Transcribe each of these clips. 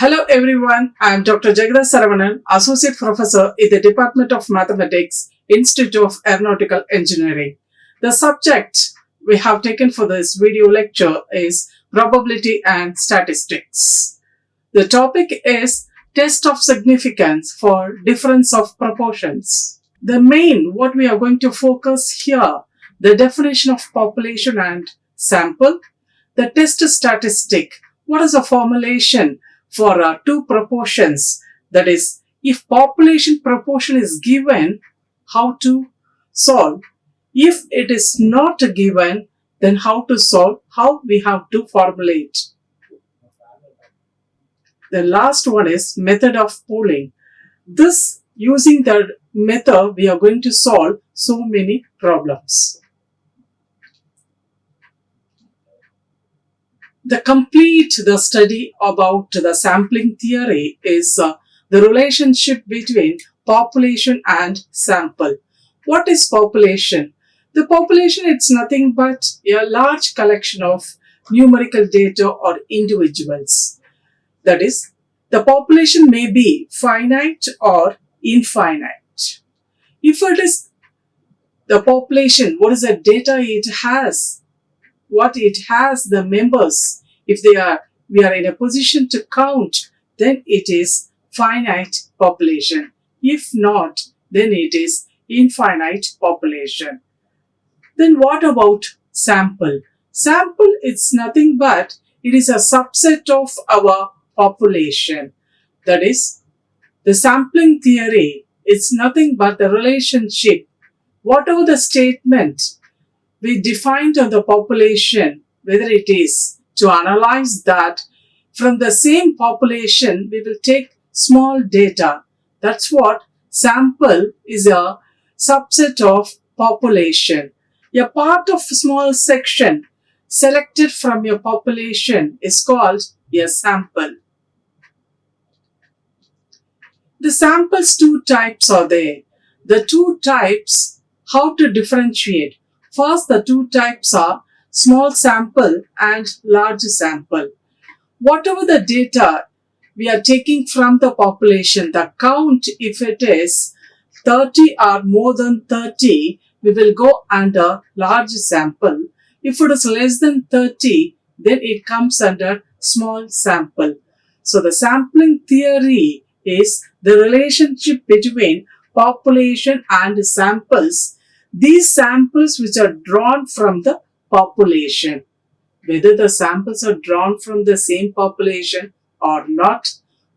Hello everyone, I am Dr. Jagadha, Associate Professor in the Department of Mathematics, Institute of Aeronautical Engineering. The subject we have taken for this video lecture is Probability and Statistics. The topic is Test of Significance for Difference of Proportions. What we are going to focus here, the definition of population and sample, the test statistic. What is a formulation for two proportions? That is, if population proportion is given, how to solve. If it is not given, then how to solve, how we have to formulate. The last one is method of pooling. Using the method, we are going to solve so many problems. The study about the sampling theory is the relationship between population and sample. What is population? The population is nothing but a large collection of numerical data or individuals. That is, the population may be finite or infinite. If it is the population, what is the data it has? What it has, the members, if we are in a position to count, then it is finite population. If not, then it is infinite population. Then what about sample? Sample is nothing but it is a subset of our population. That is, the sampling theory is nothing but the relationship. Whatever the statement we defined on the population, whether it is to analyze that from the same population, we will take small data. That's what sample is, a subset of population. A part of small section selected from your population is called a sample. The samples, two types are there. The two types, how to differentiate? First, the two types are small sample and large sample. Whatever the data we are taking from the population, the count, if it is 30 or more than 30, we will go under large sample. If it is less than 30, then it comes under small sample. So the sampling theory is the relationship between population and samples. These samples which are drawn from the population, whether the samples are drawn from the same population or not,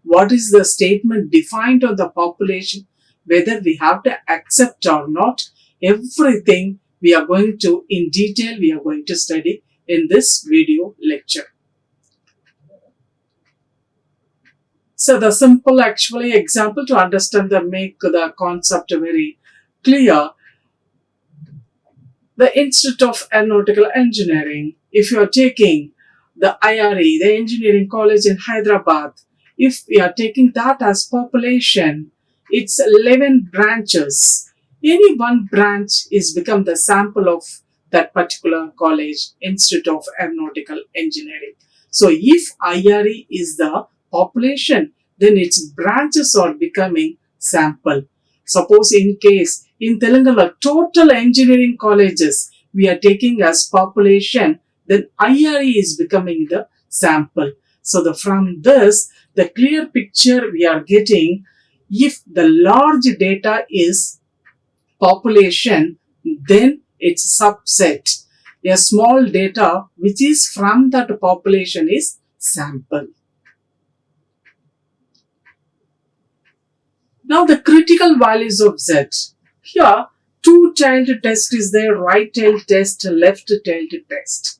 what is the statement defined on the population, whether we have to accept or not, everything we are going to, in detail, we are going to study in this video lecture. So the simple example to understand make the concept very clear. The Institute of Aeronautical Engineering, if you are taking the IARE, the engineering college in Hyderabad, if we are taking that as population, it's 11 branches. Any one branch is become the sample of that particular college, Institute of Aeronautical Engineering. So if IARE is the population, then its branches are becoming sample. Suppose in case in Telangana, total engineering colleges we are taking as population, then IARE is becoming the sample. So from this, the clear picture we are getting, if the large data is population, then it's subset. A small data which is from that population is sample. Now the critical values of Z. Here, two-tailed test is there, right-tailed test, left-tailed test.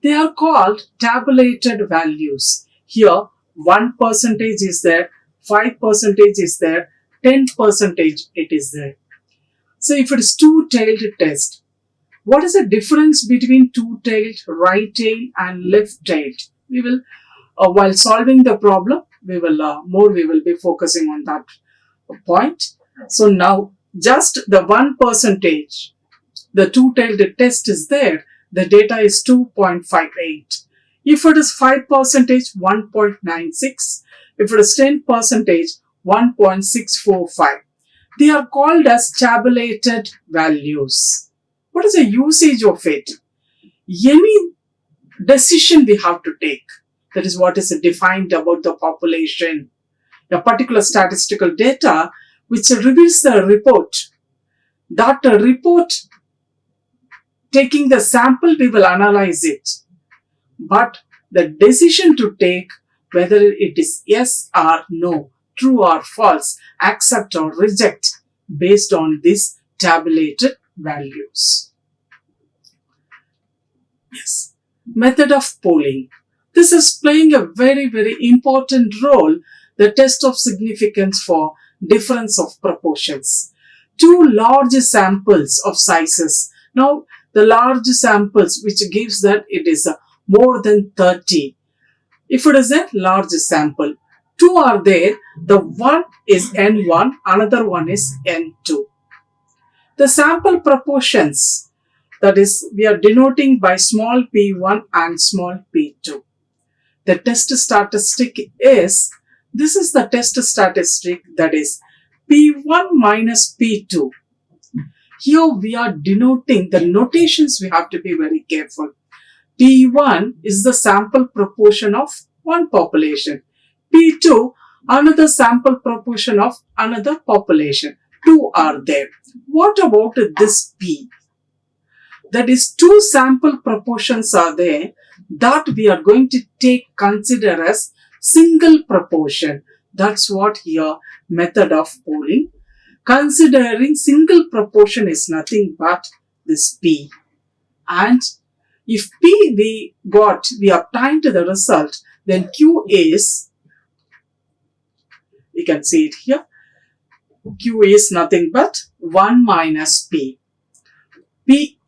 They are called tabulated values. Here, 1% is there, 5% is there, 10% it is there. So if it is two-tailed test, what is the difference between two-tailed, right-tailed and left-tailed? We will, while solving the problem, we will be focusing on that point. So now just the 1%, the two-tailed test is there, the data is 2.58. If it is 5%, 1.96. If it is 10%, 1.645. They are called as tabulated values. What is the usage of it? Any decision we have to take. That is what is defined about the population. A particular statistical data which reveals the report. That report, taking the sample, we will analyze it. But the decision to take, whether it is yes or no, true or false, accept or reject, based on these tabulated values. Yes. Method of polling. This is playing a very, very important role, the test of significance for difference of proportions. Two large samples of sizes. Now, the large samples which gives that it is more than 30. If it is a large sample, two are there. The one is N1, another one is N2. The sample proportions, that is, we are denoting by small p1 and small p2. The test statistic is, this is the test statistic, that is p1 minus p2. Here we are denoting the notations, we have to be very careful. P1 is the sample proportion of one population. P2, another sample proportion of another population. Two are there. What about this P? That is, two sample proportions are there that we are going to consider as single proportion. That's what here method of polling. Considering single proportion is nothing but this P. And if P we obtained the result, then Q is, you can see it here, Q is nothing but 1 minus P. P,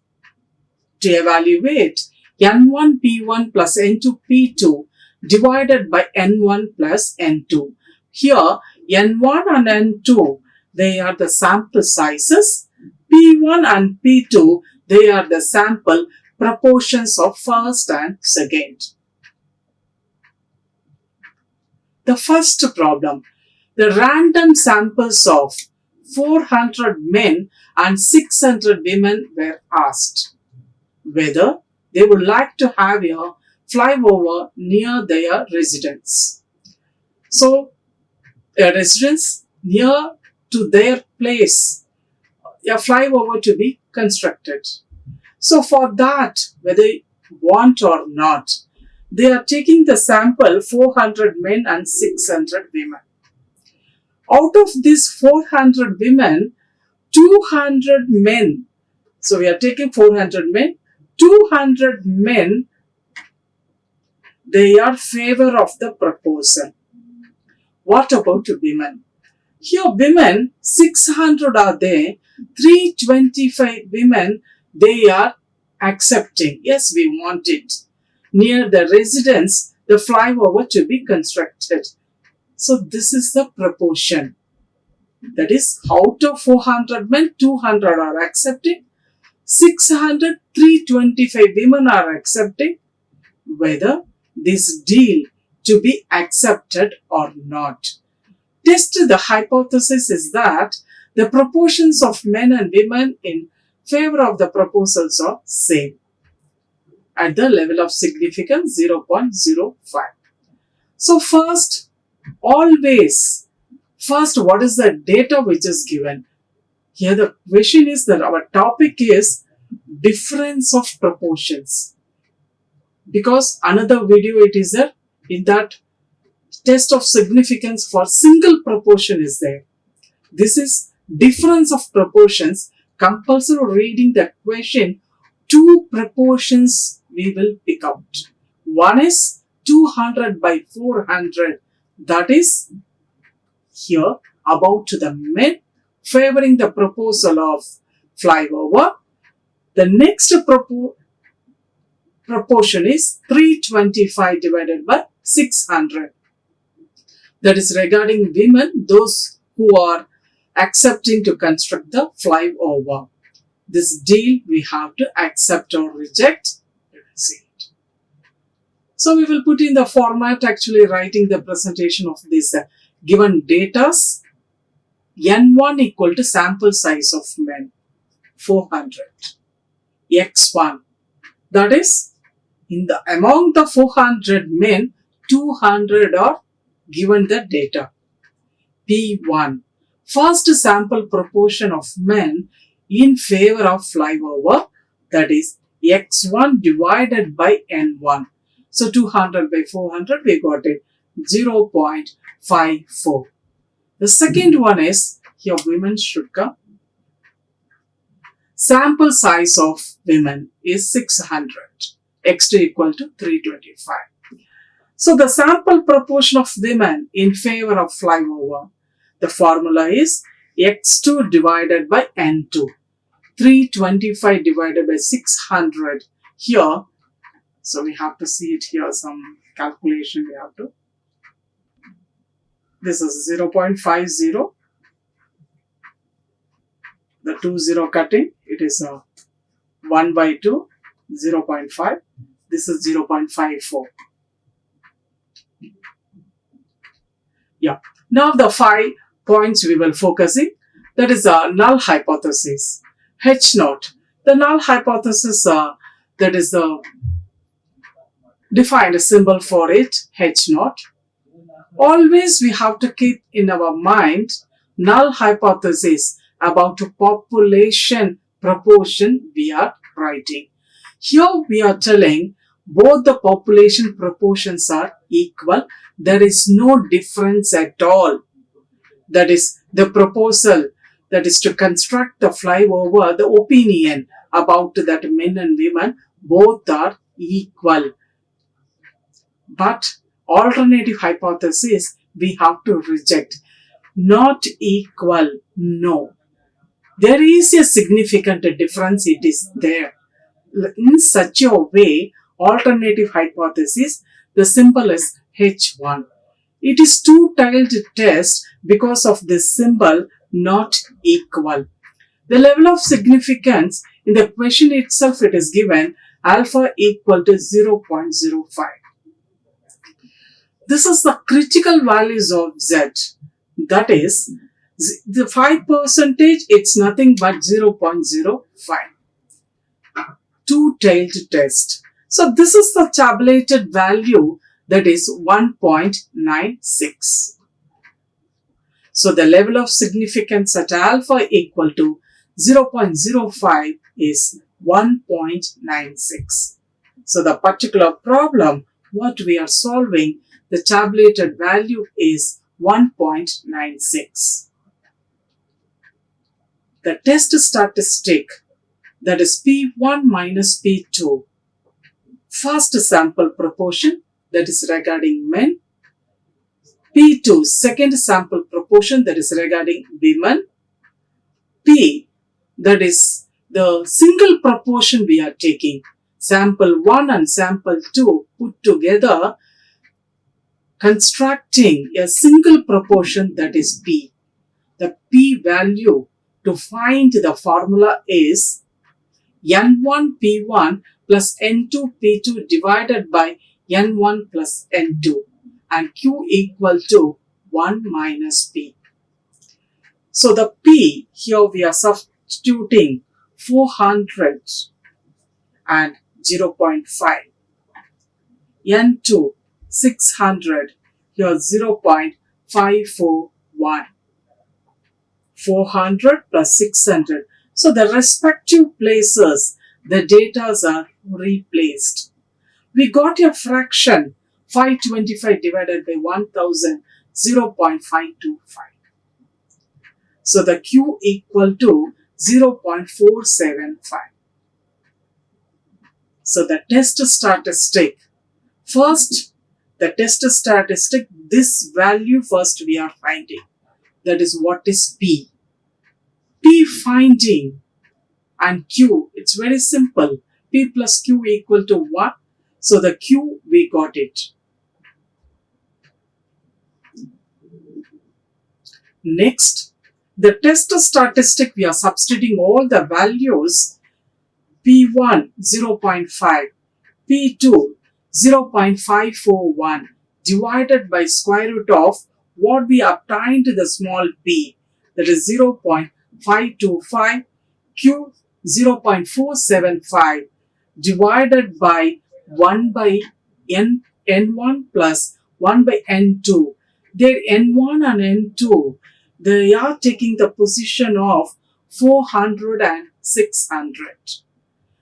to evaluate, N1 P1 plus N2 P2 divided by N1 plus N2. Here, N1 and N2, they are the sample sizes. P1 and P2, they are the sample proportions of first and second. The first problem, the random samples of 400 men and 600 women were asked whether they would like to have a flyover near their residence. So, a residence near to their place, a flyover to be constructed. So, for that, whether you want or not, they are taking the sample 400 men and 600 women. Out of these 400 women, 200 men, so we are taking 400 men, 200 men, they are favor of the proposal. What about women? Here women, 600 are there, 325 women, they are accepting. Yes, we want it. Near the residence, the flyover to be constructed. So this is the proportion. That is, out of 400 men, 200 are accepting. 600, 325 women are accepting. Whether this deal to be accepted or not. Test the hypothesis is that the proportions of men and women in favor of the proposals are same at the level of significance 0.05. So first, always, what is the data which is given? Here the question is that our topic is difference of proportions. Because another video it is there, in that test of significance for single proportion is there. This is difference of proportions. Compulsory reading the question, two proportions we will pick out. One is 200 by 400. That is here about the men favoring the proposal of flyover. The next proportion is 325 divided by 600. That is regarding women, those who are accepting to construct the flyover. This deal we have to accept or reject. Let us see it. So we will put in the format actually writing the presentation of this given datas. N1 equal to sample size of men 400. X1, that is among the 400 men 200 are given the data. P1, first sample proportion of men in favor of flyover, that is X1 divided by N1. So 200 by 400 we got it 0.54. The second one is here women should come. Sample size of women is 600. X2 equal to 325. So the sample proportion of women in favor of flyover, the formula is X2 divided by N2. 325 divided by 600 here. So we have to see it here, some calculation we have to. This is 0.50. The 2 cutting, it is 1 by 2, 0.5. This is 0.54. Yeah. Now the 5 points we will focusing. That is a null hypothesis. H0. The null hypothesis, that is the defined a symbol for it, H0. Always we have to keep in our mind null hypothesis about population proportion we are writing. Here we are telling both the population proportions are equal. There is no difference at all. That is the proposal, that is to construct the flyover, the opinion about that men and women both are equal. But alternative hypothesis we have to reject. Not equal, no. There is a significant difference, it is there. In such a way, alternative hypothesis, the symbol is H1. It is two-tiled test because of this symbol not equal. The level of significance in the question itself, it is given alpha equal to 0.05. This is the critical values of Z. That is, the 5%, it's nothing but 0.05. Two-tailed test. So this is the tabulated value, that is 1.96. So the level of significance at alpha equal to 0.05 is 1.96. So the particular problem what we are solving, the tabulated value is 1.96. The test statistic, that is P1 minus P2, first sample proportion, that is regarding men. P2, second sample proportion, that is regarding women. P, that is the single proportion we are taking. Sample 1 and sample 2 put together, constructing a single proportion, that is P. The P value to find the formula is N1 P1 plus N2 P2 divided by N1 plus N2, and Q equal to 1 minus P. So the P, here we are substituting 400 and 0.5. N2 600, here 0.541. 400 plus 600. So the respective places, the data are replaced. We got a fraction 525 divided by 1000, 0.525. So the Q equal to 0.475. So the test statistic, first the test statistic, this value first we are finding. That is what is P. P finding and Q, it's very simple. P plus Q equal to 1. So the Q, we got it. Next, the test statistic, we are substituting all the values. P1 0.5, P2 0.541 divided by square root of what we obtained the small b, that is 0.525 q 0.475 divided by 1 by n1 plus 1 by n2. There n1 and n2, they are taking the position of 400 and 600.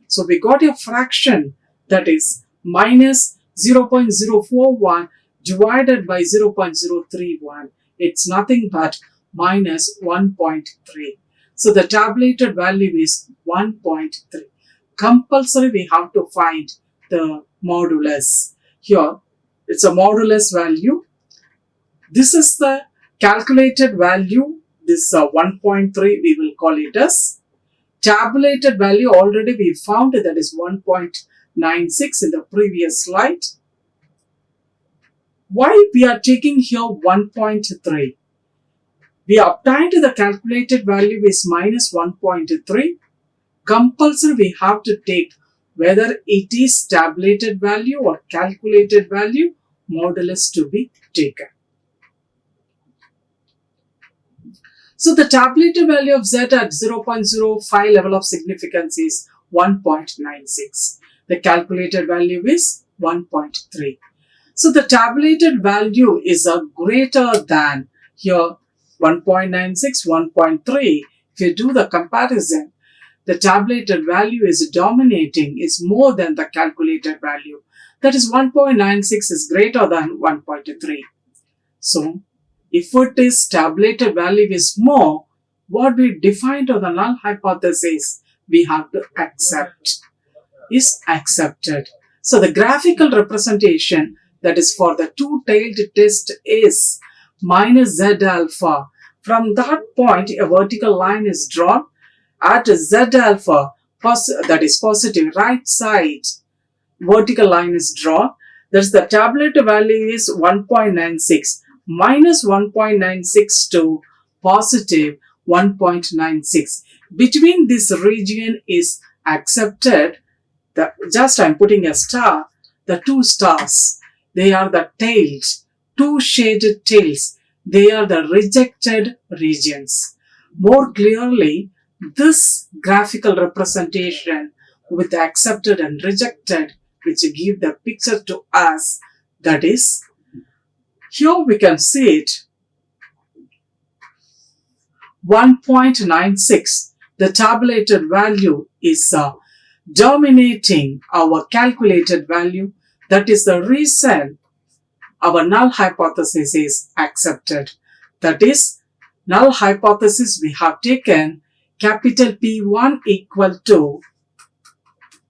So we got a fraction that is minus 0.041 divided by 0.031. It's nothing but minus 1.3. So the tabulated value is 1.3. Compulsory we have to find the modulus. Here it's a modulus value. This is the calculated value. This 1.3 we will call it as. Tabulated value already we found, that is 1.96 in the previous slide. Why we are taking here 1.3? We obtained the calculated value is minus 1.3. Compulsory we have to take whether it is tabulated value or calculated value, modulus to be taken. So the tabulated value of z at 0.05 level of significance is 1.96. The calculated value is 1.3. So the tabulated value is a greater than here 1.96, 1.3. If you do the comparison, the tabulated value is dominating, is more than the calculated value. That is 1.96 is greater than 1.3. So if it is tabulated value is more, what we defined on the null hypothesis, we have to accept, is accepted. So the graphical representation, that is for the two-tailed test, is minus z alpha. From that point, a vertical line is drawn at z alpha, that is positive, right side, vertical line is drawn. Thus the tabulated value is 1.96. Minus 1.96 to positive 1.96. Between this region is accepted. Just I'm putting a star. The two stars, they are the tails, two shaded tails. They are the rejected regions. More clearly, this graphical representation with accepted and rejected, which give the picture to us, that is, here we can see it, 1.96. The tabulated value is dominating our calculated value. That is the reason our null hypothesis is accepted. That is, null hypothesis we have taken capital P1 equal to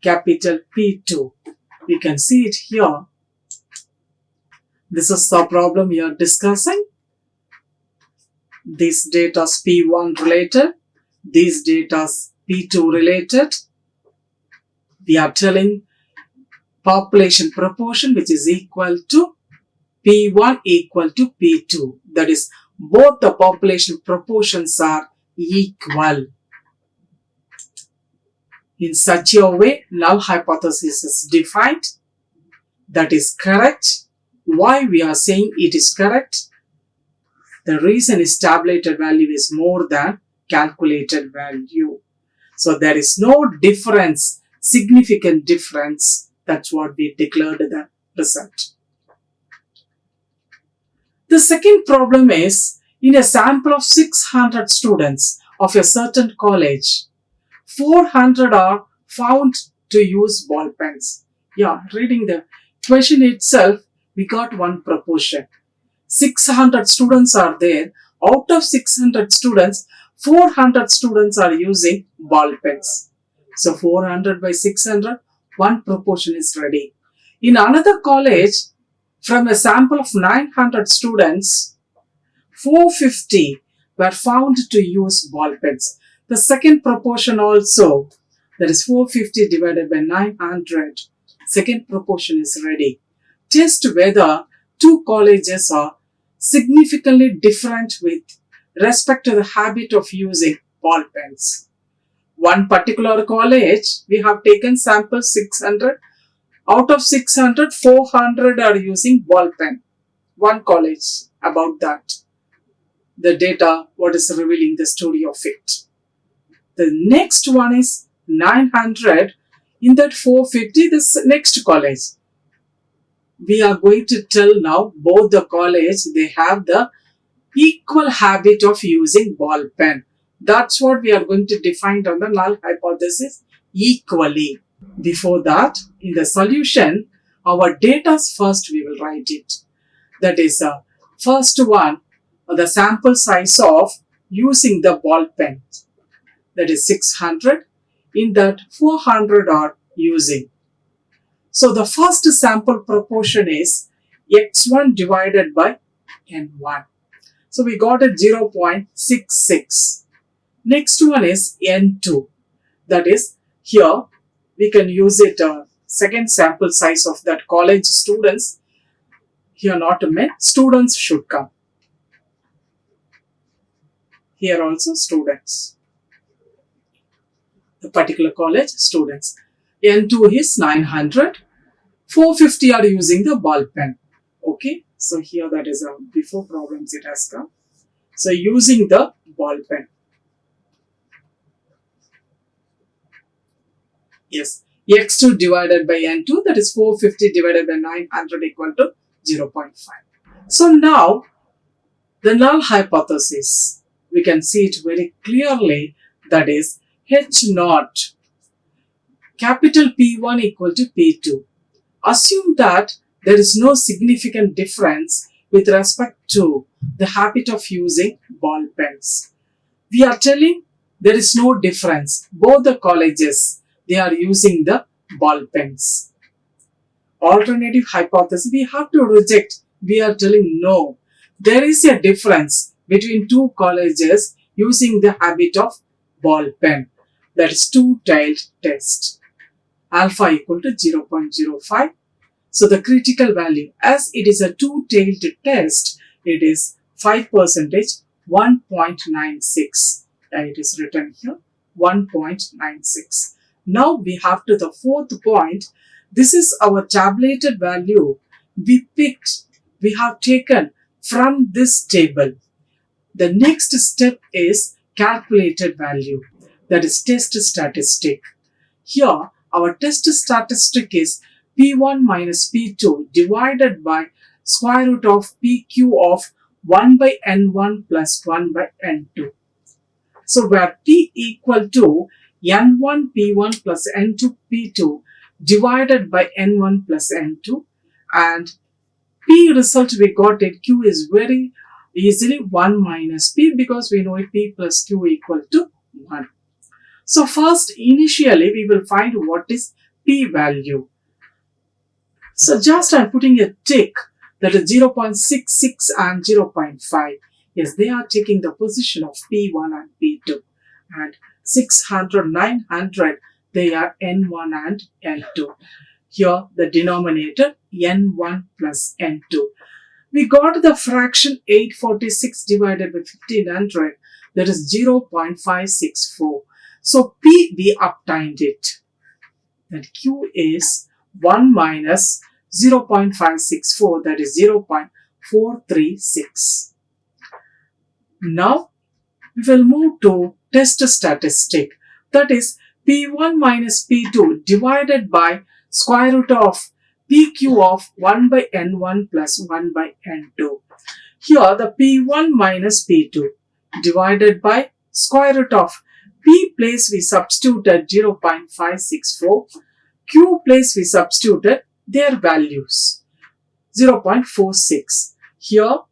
capital P2. We can see it here. This is the problem we are discussing. These data is P1 related. These data is P2 related. We are telling population proportion which is equal to P1 equal to P2. That is, both the population proportions are equal. In such a way, null hypothesis is defined. That is correct. Why we are saying it is correct? The reason is tabulated value is more than calculated value. So there is no difference, significant difference. That's what we declared the result. The second problem is, in a sample of 600 students of a certain college, 400 are found to use ball pens. Yeah, reading the question itself, we got one proportion. 600 students are there. Out of 600 students, 400 students are using ball pens. So 400 by 600, one proportion is ready. In another college, from a sample of 900 students, 450 were found to use ball pens. The second proportion also, that is 450 divided by 900, second proportion is ready. Test whether two colleges are significantly different with respect to the habit of using ball pens. One particular college, we have taken sample 600. Out of 600, 400 are using ball pen. One college about that. The data, what is revealing the story of it. The next one is 900. In that 450, this next college. We are going to tell now both the college, they have the equal habit of using ball pen. That's what we are going to define on the null hypothesis, equally. Before that, in the solution, our data first we will write it. That is first one, the sample size of using the ball pen. That is 600. In that 400 are using. So the first sample proportion is x1 divided by n1. So we got it 0.66. Next one is n2. That is here we can use it second sample size of that college students. Here not men, students should come. Here also students. The particular college students. N2 is 900. 450 are using the ball pen. Okay. So here that is before problems it has come. So using the ball pen. Yes. X2 divided by N2, that is 450 divided by 900 equal to 0.5. So now the null hypothesis, we can see it very clearly, that is H naught capital P1 equal to P2. Assume that there is no significant difference with respect to the habit of using ball pens. We are telling there is no difference. Both the colleges, they are using the ball pens. Alternative hypothesis, we have to reject. We are telling no. There is a difference between two colleges using the habit of ball pen. That is two-tailed test. Alpha equal to 0.05. So the critical value, as it is a two-tailed test, it is 5%, 1.96. It is written here, 1.96. Now we have to the fourth point. This is our tabulated value. We have taken from this table. The next step is calculated value. That is test statistic. Here, our test statistic is P1 minus P2 divided by square root of PQ of 1 by N1 plus 1 by N2. So where P equal to N1 P1 plus N2 P2 divided by N1 plus N2, and P result we got it, Q is very easily 1 minus P, because we know it P plus Q equal to 1. So first initially we will find what is P value. So just I'm putting a tick, that is 0.66 and 0.5. Yes, they are taking the position of P1 and P2. And 600, 900, they are N1 and N2. Here the denominator N1 plus N2. We got the fraction 846 divided by 1500, that is 0.564. So P we obtained it. That Q is 1 minus 0.564, that is 0.436. Now we will move to test statistic. That is P1 minus P2 divided by square root of PQ of 1 by N1 plus 1 by N2. Here the P1 minus P2 divided by square root of P place we substituted 0.564, Q place we substituted their values 0.46. Here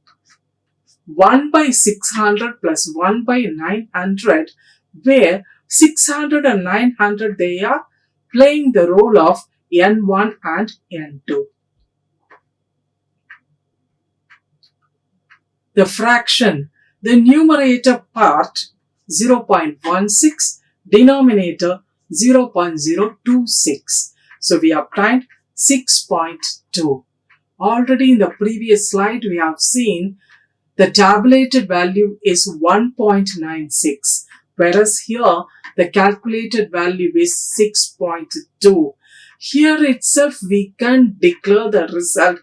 1 by 600 plus 1 by 900, where 600 and 900 they are playing the role of N1 and N2. The fraction, the numerator part 0.16, denominator 0.026. So we obtained 6.2. Already in the previous slide we have seen the tabulated value is 1.96, whereas here the calculated value is 6.2. Here itself we can declare the result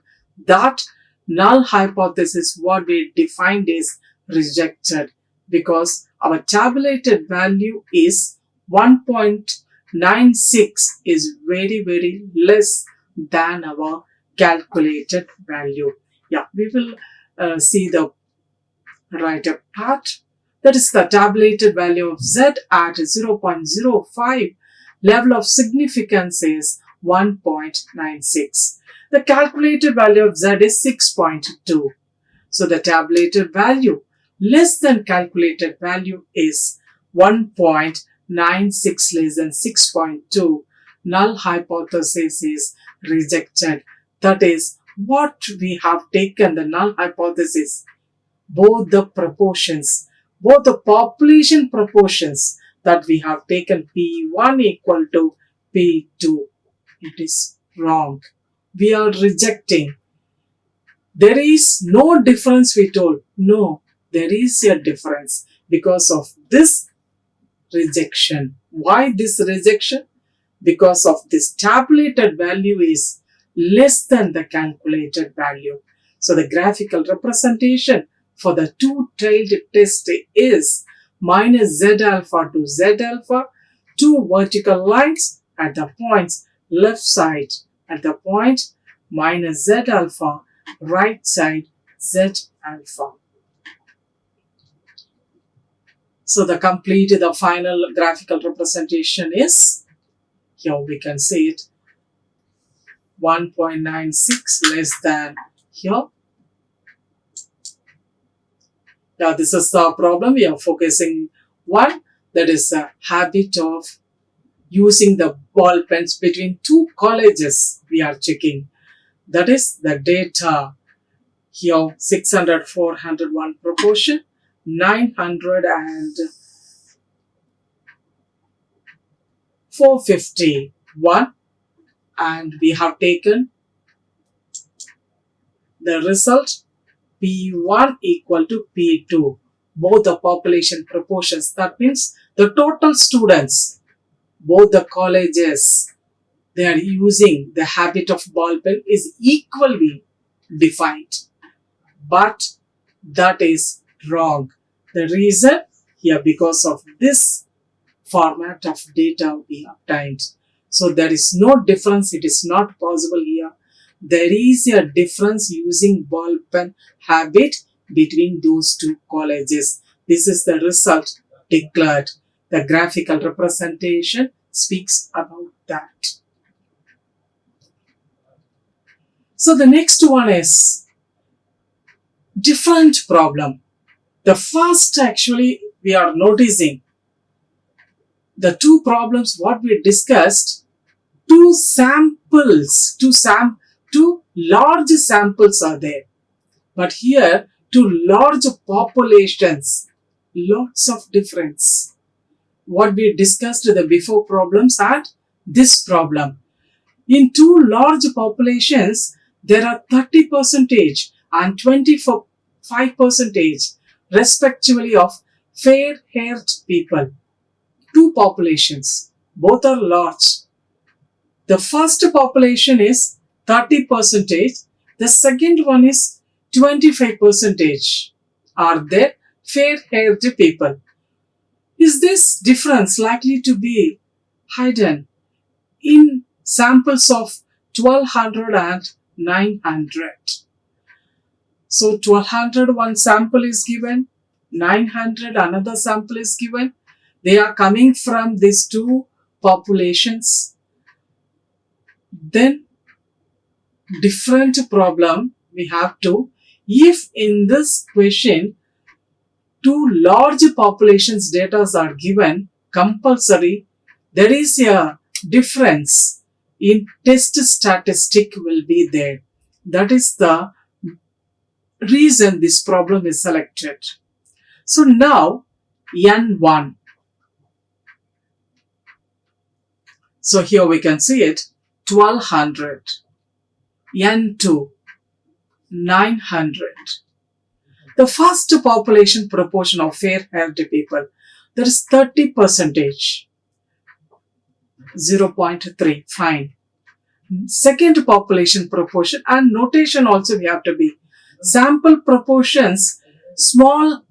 that null hypothesis, what we defined, is rejected because our tabulated value is 1.96 is very less than our calculated value. Yeah, we will see the write-up part. That is the tabulated value of Z at 0.05. Level of significance is 1.96. The calculated value of Z is 6.2. So the tabulated value less than calculated value is 1.96 less than 6.2. Null hypothesis is rejected. That is what we have taken the null hypothesis. Both the proportions, both the population proportions that we have taken P1 equal to P2. It is wrong. We are rejecting. There is no difference, we told. No, there is a difference because of this rejection. Why this rejection? Because of this tabulated value is less than the calculated value. So the graphical representation for the two-tailed test is minus Z alpha to Z alpha, two vertical lines at the points left side at the point minus Z alpha, right side Z alpha. So the final graphical representation is, here we can see it, 1.96 less than here. Now this is the problem. We are focusing one, that is the habit of using the ball pens between two colleges. We are checking. That is the data. Here 600, 401 proportion, 900 and 451, and we have taken the result P1 equal to P2, both the population proportions. That means the total students, both the colleges, they are using the habit of ball pen is equally defined. But that is wrong. The reason here, because of this format of data we obtained. So there is no difference. It is not possible here. There is a difference using ball pen habit between those two colleges. This is the result declared. The graphical representation speaks about that. So the next one is different problem. The first, actually, we are noticing the two problems what we discussed, two large samples are there. But here, two large populations, lots of difference. What we discussed the before problems and this problem. In two large populations, there are 30% and 25% respectively of fair-haired people. Two populations, both are large. The first population is 30%, the second one is 25% are there fair-haired people. Is this difference likely to be hidden in samples of 1200 and 900? So 1200 one sample is given, 900 another sample is given. They are coming from these two populations. Then different problem we have to, if in this question two large populations data are given, compulsory there is a difference in test statistic will be there. That is the reason this problem is selected. So now N1. So here we can see it, 1200. N2, 900. The first population proportion of fair-haired people, there is 30%, 0.3, fine. Second population proportion, and notation also we have to be. Sample proportions, small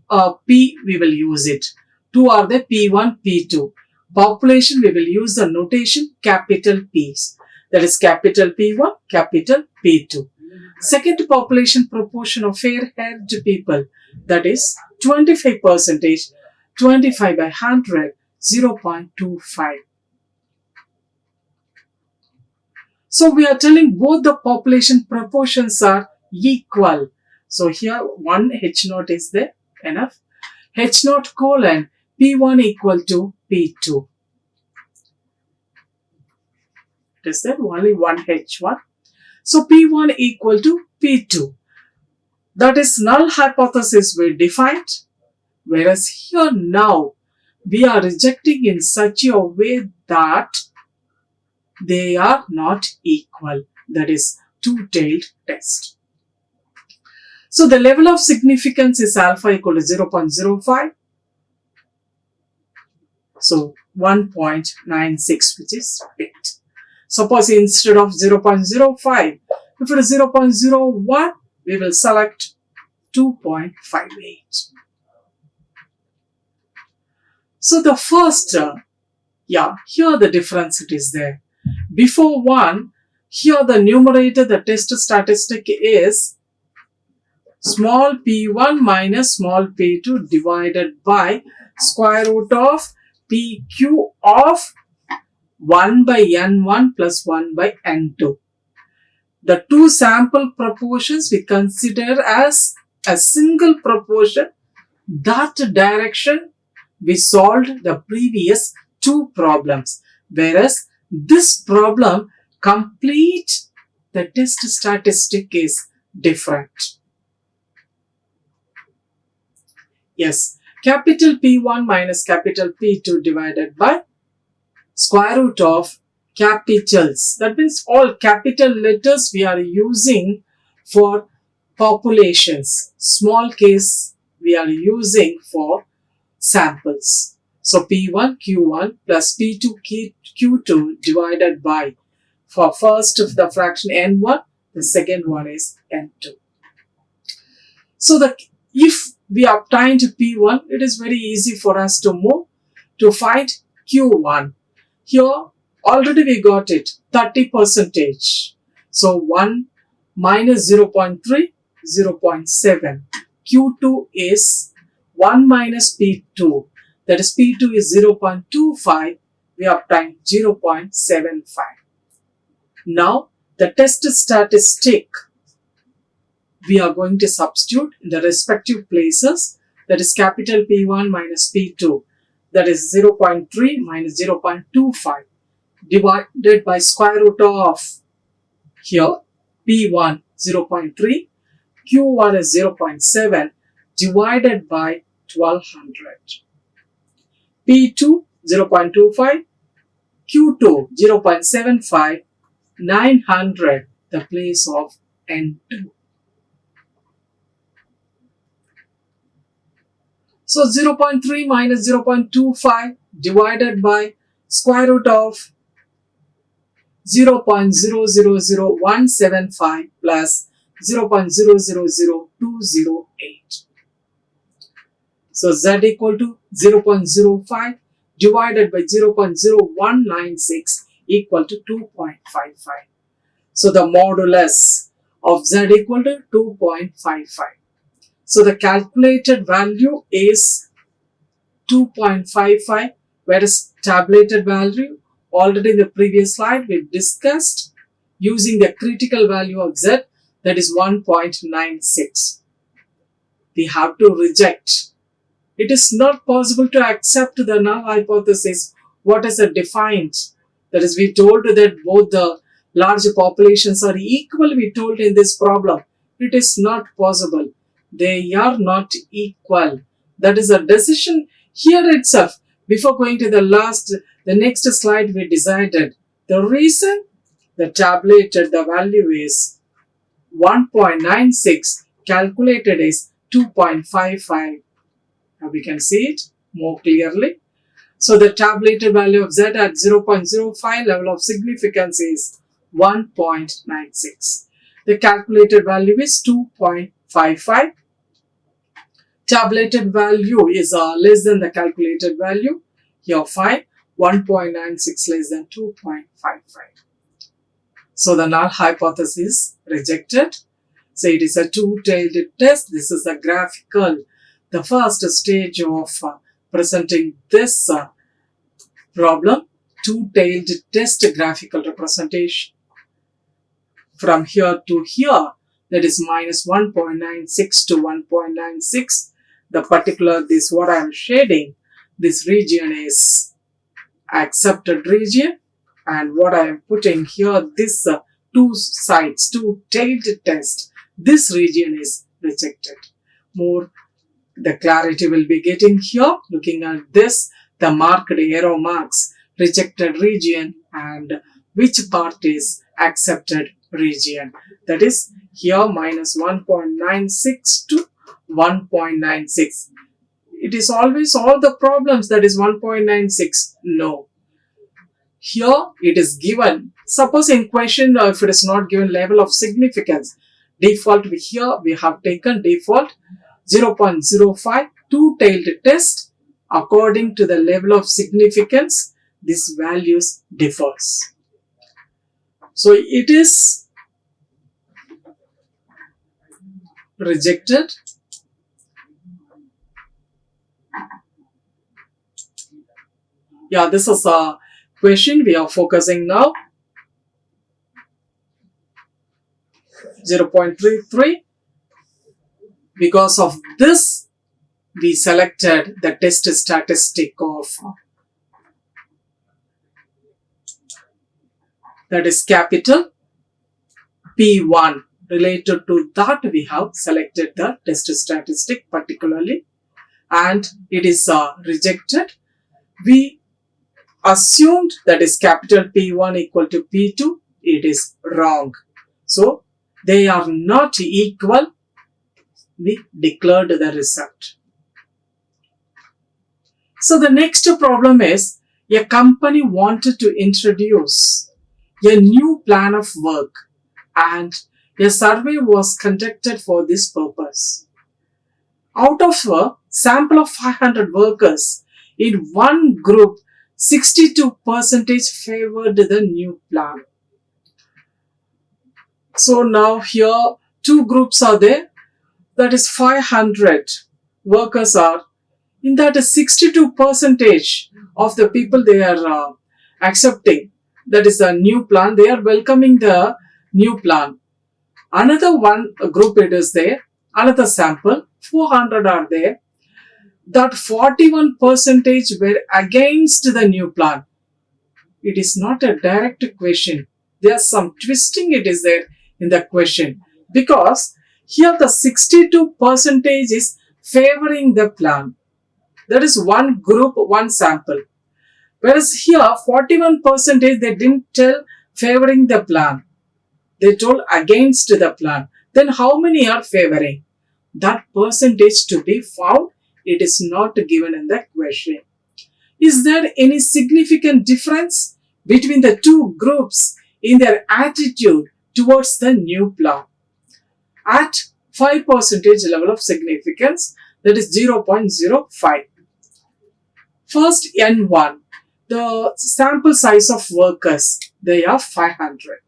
p we will use it. Two are the P1, P2. Population we will use the notation capital P's. That is capital P1, capital P2. Second population proportion of fair-haired people, that is 25%, 25 by 100, 0.25. So we are telling both the population proportions are equal. So here one H0 is there, enough. H0 colon P1 equal to P2. It is there only one H1. So P1 equal to P2. That is null hypothesis we defined. Whereas here now we are rejecting in such a way that they are not equal. That is two-tailed test. So the level of significance is alpha equal to 0.05. So 1.96, which is bit. Suppose instead of 0.05, if it is 0.01, we will select 2.58. So the first, here the difference it is there. Before 1, here the numerator, the test statistic is small p1 minus small p2 divided by square root of pq of 1 by n1 plus 1 by n2. The two sample proportions we consider as a single proportion. That direction we solved the previous two problems. Whereas this problem, complete the test statistic is different. Yes, capital P1 minus capital P2 divided by square root of capitals. That means all capital letters we are using for populations. Small case we are using for samples. So P1 Q1 plus P2 Q2 divided by, for first of the fraction N1, the second one is N2. So if we obtained P1, it is very easy for us to move to find Q1. Here already we got it, 30%. So 1 minus 0.3, 0.7. Q2 is 1 minus P2. That is P2 is 0.25. We obtain 0.75. Now the test statistic we are going to substitute in the respective places. That is capital P1 minus P2. That is 0.3 minus 0.25 divided by square root of here P1 0.3, Q1 is 0.7 divided by 1200. P2 0.25, Q2 0.75, 900 the place of N2. So 0.3 minus 0.25 divided by square root of 0.000175 plus 0.000208. So Z equal to 0.05 divided by 0.0196 equal to 2.55. So the modulus of Z equal to 2.55. So the calculated value is 2.55, whereas tabulated value, already in the previous slide we discussed using the critical value of Z, that is 1.96. We have to reject. It is not possible to accept the null hypothesis. What is defined? That is, we told that both the large populations are equal, we told in this problem. It is not possible. They are not equal. That is a decision here itself. Before going to the next slide, we decided the reason the tabulated the value is 1.96, calculated is 2.55. Now we can see it more clearly. So the tabulated value of Z at 0.05, level of significance is 1.96. The calculated value is 2.55. Tabulated value is less than the calculated value. Here fine, 1.96 less than 2.55. So the null hypothesis rejected. So it is a two-tailed test. This is a graphical, the first stage of presenting this problem. Two-tailed test graphical representation. From here to here, that is minus 1.96 to 1.96. The particular, this what I am shading, this region is accepted region, and what I am putting here, this two sides, two-tailed test, this region is rejected. More the clarity will be getting here. Looking at this, the marked arrow marks rejected region and which part is accepted region. That is here minus 1.96 to 1.96. It is always all the problems that is 1.96. No. Here it is given. Suppose in question if it is not given level of significance, default here we have taken default 0.05 two-tailed test. According to the level of significance, these values differs. So it is rejected. Yeah, this is a question we are focusing now. 0.33. Because of this, we selected the test statistic of that is capital P1. Related to that, we have selected the test statistic particularly, and it is rejected. We assumed that is capital P1 equal to P2. It is wrong. So they are not equal. We declared the result. So the next problem is a company wanted to introduce a new plan of work and a survey was conducted for this purpose. Out of a sample of 500 workers, in one group, 62% favored the new plan. So now here two groups are there. That is 500 workers are. In that 62% of the people they are accepting. That is a new plan. They are welcoming the new plan. Another one group it is there. Another sample. 400 are there. That 41% were against the new plan. It is not a direct question. There is some twisting it is there in the question. Because here the 62% is favoring the plan. That is one group, one sample. Whereas here 41% they didn't tell favoring the plan. They told against the plan. Then how many are favoring? That percentage to be found, it is not given in the question. Is there any significant difference between the two groups in their attitude towards the new plan? At 5% level of significance, that is 0.05. First N1, the sample size of workers, they are 500.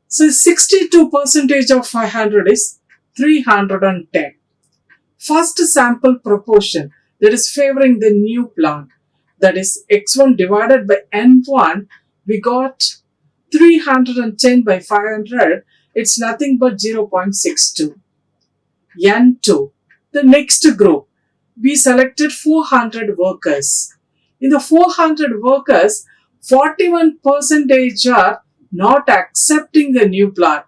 So 62% of 500 is 310. First sample proportion, that is favoring the new plan, that is x1 divided by n1, we got 310 by 500, it's nothing but 0.62. N2, the next group, we selected 400 workers. In the 400 workers, 41% are not accepting the new plan.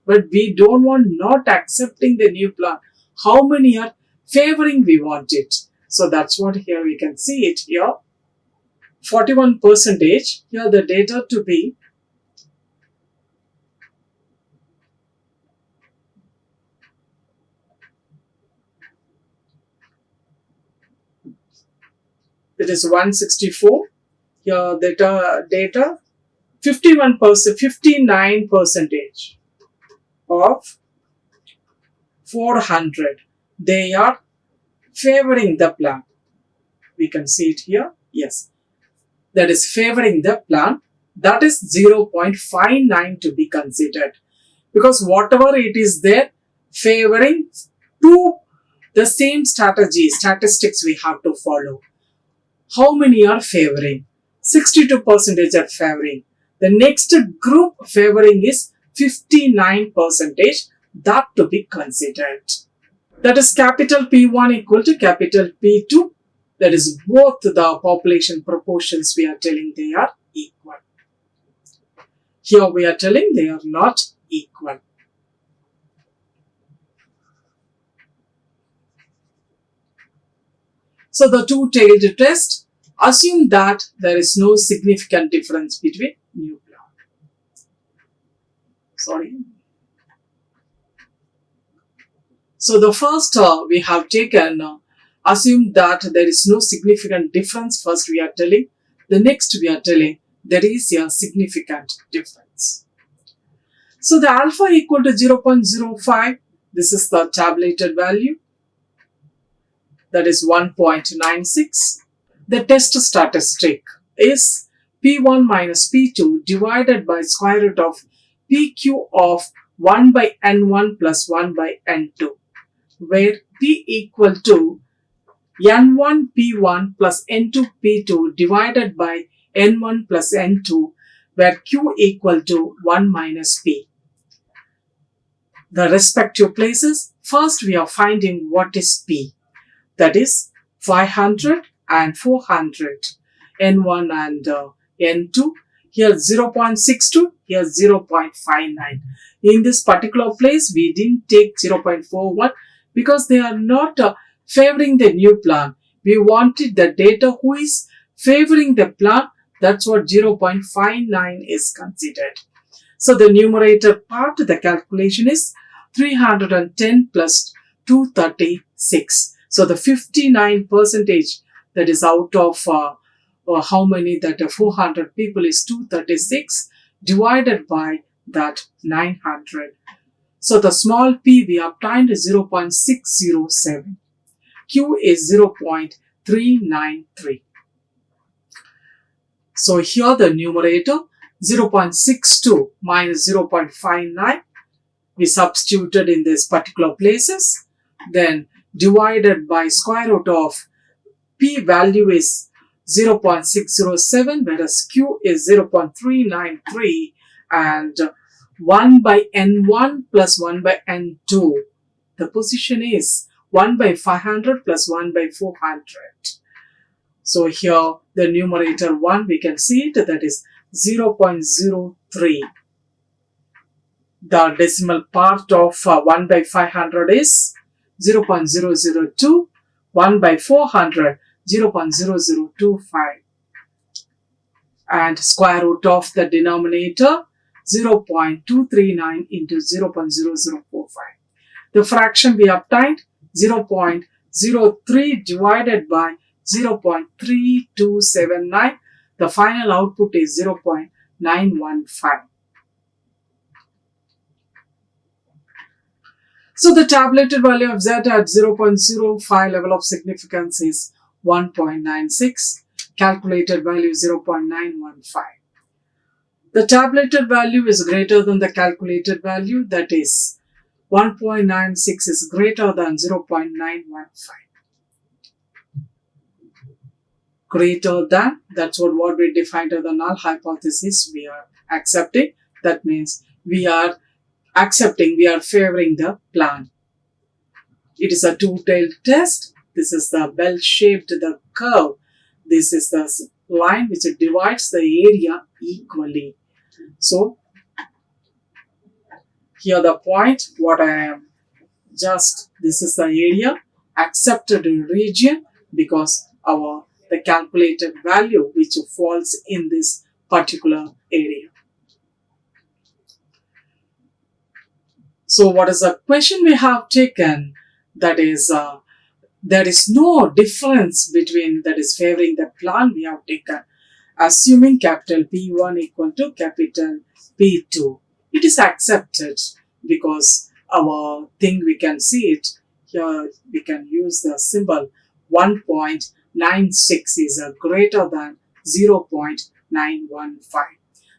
But we don't want not accepting the new plan. How many are favoring we want it? So that's what here we can see it here. 41%, here the data to be it is 164. Here data 59 percentage of 400, they are favoring the plan. We can see it here. Yes, that is favoring the plan. That is 0.59 to be considered, because whatever it is there favoring to the same statistics we have to follow. How many are favoring? 62% are favoring. The next group favoring is 59%, that to be considered. That is capital P1 equal to capital P2. That is both the population proportions we are telling they are equal. Here we are telling they are not equal. So the two-tailed test, assume that there is no significant difference between new plan. So the first we have taken, assume that there is no significant difference. First we are telling. The next we are telling there is a significant difference. So the alpha equal to 0.05. This is the tabulated value. That is 1.96. The test statistic is P1 minus P2 divided by square root of PQ of 1 by N1 plus 1 by N2, where P equal to N1 P1 plus N2 P2 divided by N1 plus N2, where Q equal to 1 minus P. The respective places, first we are finding what is P. That is 500 and 400, N1 and N2. Here 0.62, here 0.59. In this particular place, we didn't take 0.41 because they are not favoring the new plan. We wanted the data who is favoring the plan. That's what 0.59 is considered. So the numerator part, the calculation is 310 plus 236. So the 59%, that is out of how many, that 400 people is 236 divided by that 900. So the small p we obtained is 0.607. Q is 0.393. So here the numerator 0.62 minus 0.59 we substituted in this particular places, then divided by square root of p value is 0.607, whereas q is 0.393, and 1 by n1 plus 1 by n2. The position is 1 by 500 plus 1 by 400. So here the numerator 1 we can see it, that is 0.03. The decimal part of 1 by 500 is 0.002, 1 by 400, 0.0025, and square root of the denominator 0.239 into 0.0045. The fraction we obtained 0.03 divided by 0.3279. The final output is 0.915. So the tabulated value of Z at 0.05 level of significance is 1.96. Calculated value 0.915. The tabulated value is greater than the calculated value, that is 1.96 is greater than 0.915. Greater than, that's what we defined as the null hypothesis we are accepting. That means we are accepting, we are favoring the plan. It is a two-tailed test. This is the bell-shaped, the curve. This is the line which divides the area equally. So, here the point, what I am just, this is the area, accepted region, because the calculated value which falls in this particular area. So what is the question we have taken? That is, there is no difference between, that is favoring the plan we have taken. assuming capital P1 equal to capital P2. It is accepted because our thing we can see it here. We can use the symbol 1.96 is greater than 0.915.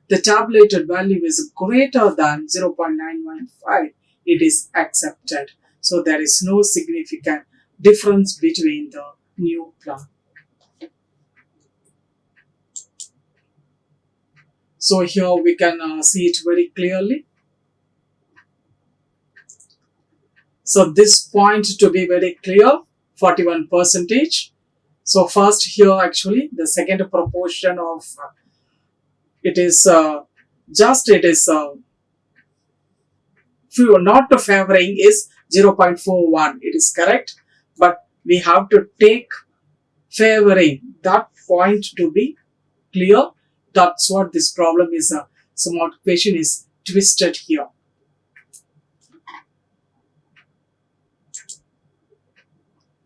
The tabulated value is greater than 0.915. It is accepted. So there is no significant difference between the new plan. So here we can see it very clearly. So this point to be very clear, 41%. So first here actually the second proportion of it is not favoring is 0.41. It is correct, but we have to take favoring that point to be clear. That's what this problem is. Somewhat question is twisted here.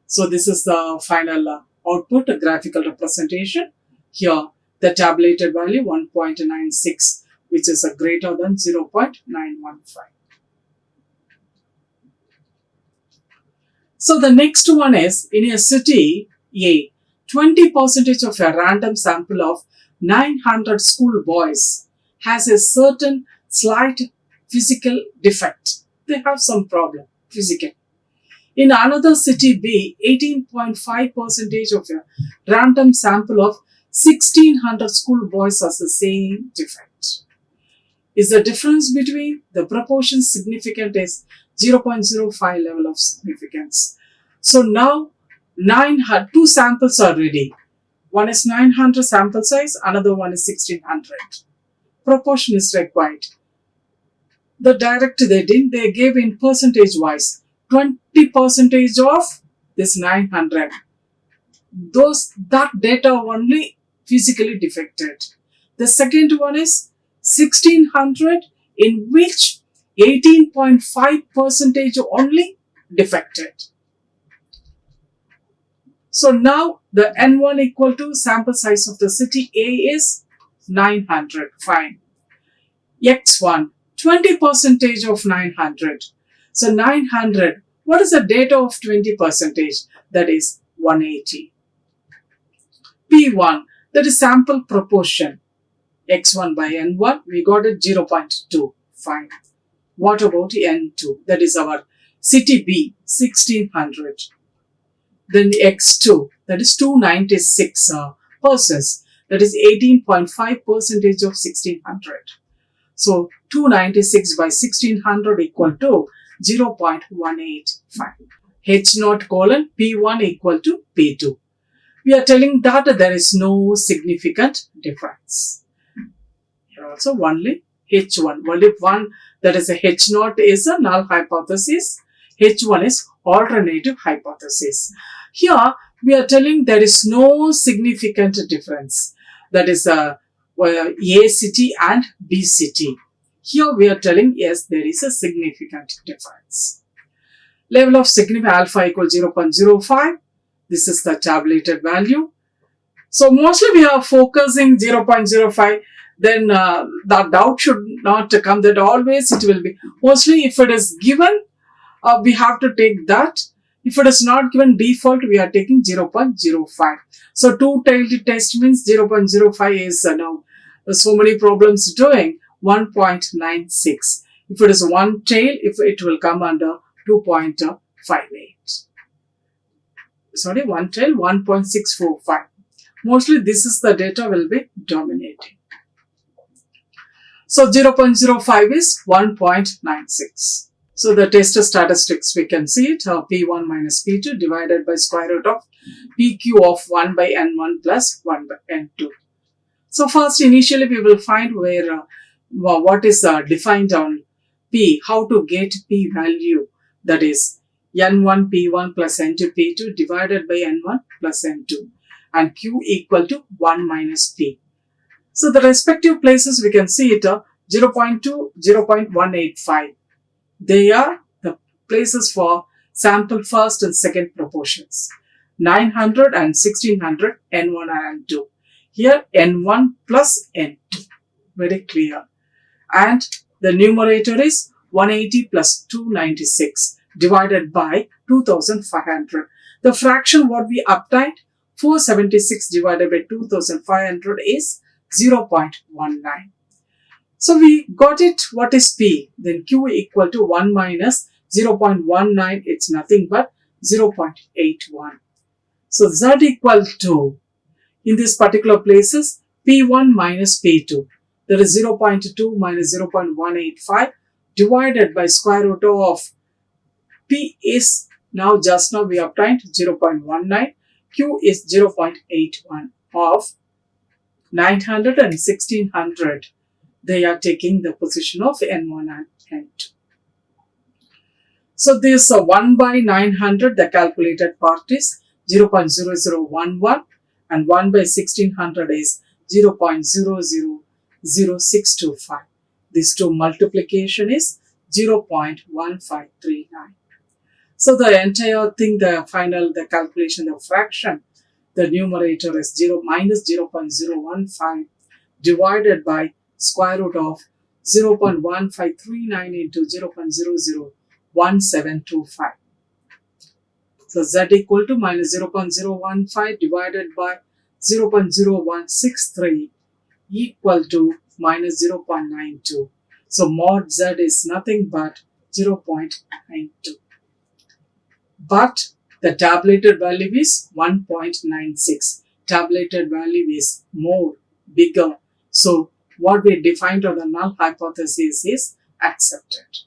So this is the final output, a graphical representation. Here the tabulated value 1.96, which is greater than 0.915. So the next one is, in a city A, 20% of a random sample of 900 school boys has a certain slight physical defect. They have some problem, physical. In another city B, 18.5% of a random sample of 1600 school boys has the same defect. Is the difference between the proportion significant is 0.05 level of significance. So now two samples are ready. One is 900 sample size, another one is 1600. Proportion is required. The direct they didn't, they gave in percentage wise 20% of this 900. That data only physically defected. The second one is 1600, in which 18.5% only defected. So now the N1 equal to sample size of the city A is 900. Fine. X1, 20% of 900. So 900, what is the data of 20%? That is 180. P1, that is sample proportion. X1 by N1, we got it 0.2. Fine. What about N2? That is our city B, 1600. Then X2, that is 296 persons. That is 18.5% of 1600. So 296 by 1600 equal to 0.185. H0 colon P1 equal to P2. We are telling that there is no significant difference. Here also only H1. Only one, that is a H0 is a null hypothesis. H1 is alternative hypothesis. Here we are telling there is no significant difference. That is A city and B city. Here we are telling yes, there is a significant difference. Level of significance alpha equal 0.05. This is the tabulated value. So mostly we are focusing 0.05. Then the doubt should not come that always it will be. Mostly if it is given, we have to take that. If it is not given default, we are taking 0.05. So two-tailed test means 0.05 is now so many problems doing 1.96. If it is one tail, if it will come under 2.58. Sorry, one tail 1.645. Mostly this is the data will be dominating. So 0.05 is 1.96. So the test statistics, we can see it, P1 minus P2 divided by square root of PQ of 1 by N1 plus 1 by N2. So first initially we will find where what is defined on P, how to get P value, that is N1 P1 plus N2 P2 divided by N1 plus N2 and Q equal to 1 minus P. So the respective places we can see it 0.2, 0.185. They are the places for sample first and second proportions. 900 and 1600 N1 and N2. Here N1 plus N2. Very clear. And the numerator is 180 plus 296 divided by 2500. The fraction what we obtained, 476 divided by 2500 is 0.19. So we got it. What is P? Then Q equal to 1 minus 0.19. It's nothing but 0.81. So Z equal to, in this particular places, P1 minus P2. There is 0.2 minus 0.185 divided by square root of P is, just now we obtained 0.19. Q is 0.81 of 900 and 1600. They are taking the position of N1 and N2. So this 1 by 900, the calculated part is 0.0011 and 1 by 1600 is 0.000625. These two multiplication is 0.1539. So the entire thing, the calculation, the fraction, the numerator is minus 0.015 divided by square root of 0.1539 into 0.001725. So Z equal to minus 0.015 divided by 0.0163 equal to minus 0.92. So mod Z is nothing but 0.92. But the tabulated value is 1.96. Tabulated value is more, bigger. So what we defined on the null hypothesis is accepted.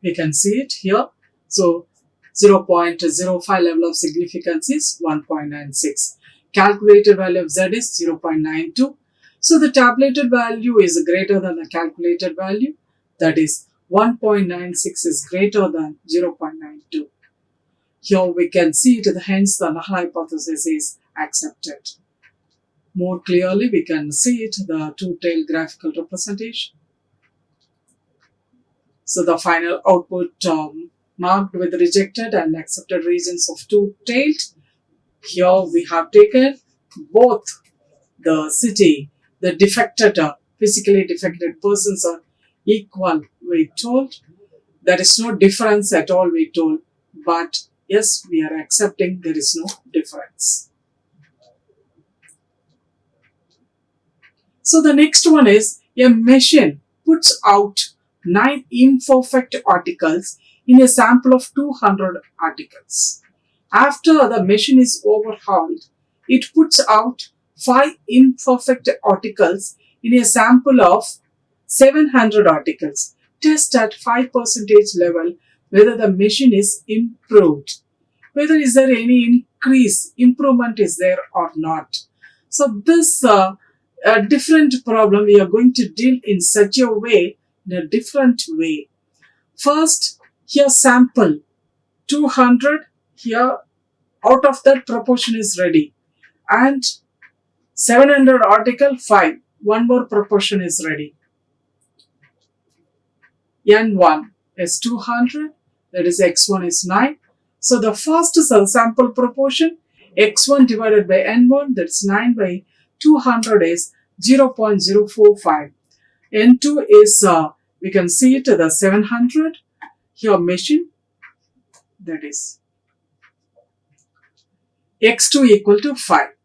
We can see it here. So 0.05 level of significance is 1.96. Calculated value of Z is 0.92. So the tabulated value is greater than the calculated value. That is 1.96 is greater than 0.92. Here we can see it, hence the null hypothesis is accepted. More clearly we can see it, the two-tailed graphical representation. So the final output marked with rejected and accepted regions of two-tailed. Here we have taken both the city, the defected, physically defected persons are equal, we told. There is no difference at all, we told. But yes, we are accepting there is no difference. So the next one is, a machine puts out 9 imperfect articles in a sample of 200 articles. After the machine is overhauled, it puts out 5 imperfect articles in a sample of 700 articles. Test at 5% level whether the machine is improved. Whether is there any improvement is there or not. So this a different problem we are going to deal in such a way, in a different way. First, here sample 200, here out of that proportion is ready, and 700 article 5, one more proportion is ready. N1 is 200, that is x1 is 9. So the first sample proportion x1 divided by n1, that's 9 by 200 is 0.045. N2 is, we can see it, the 700. Here machine, that is x2 equal to 5.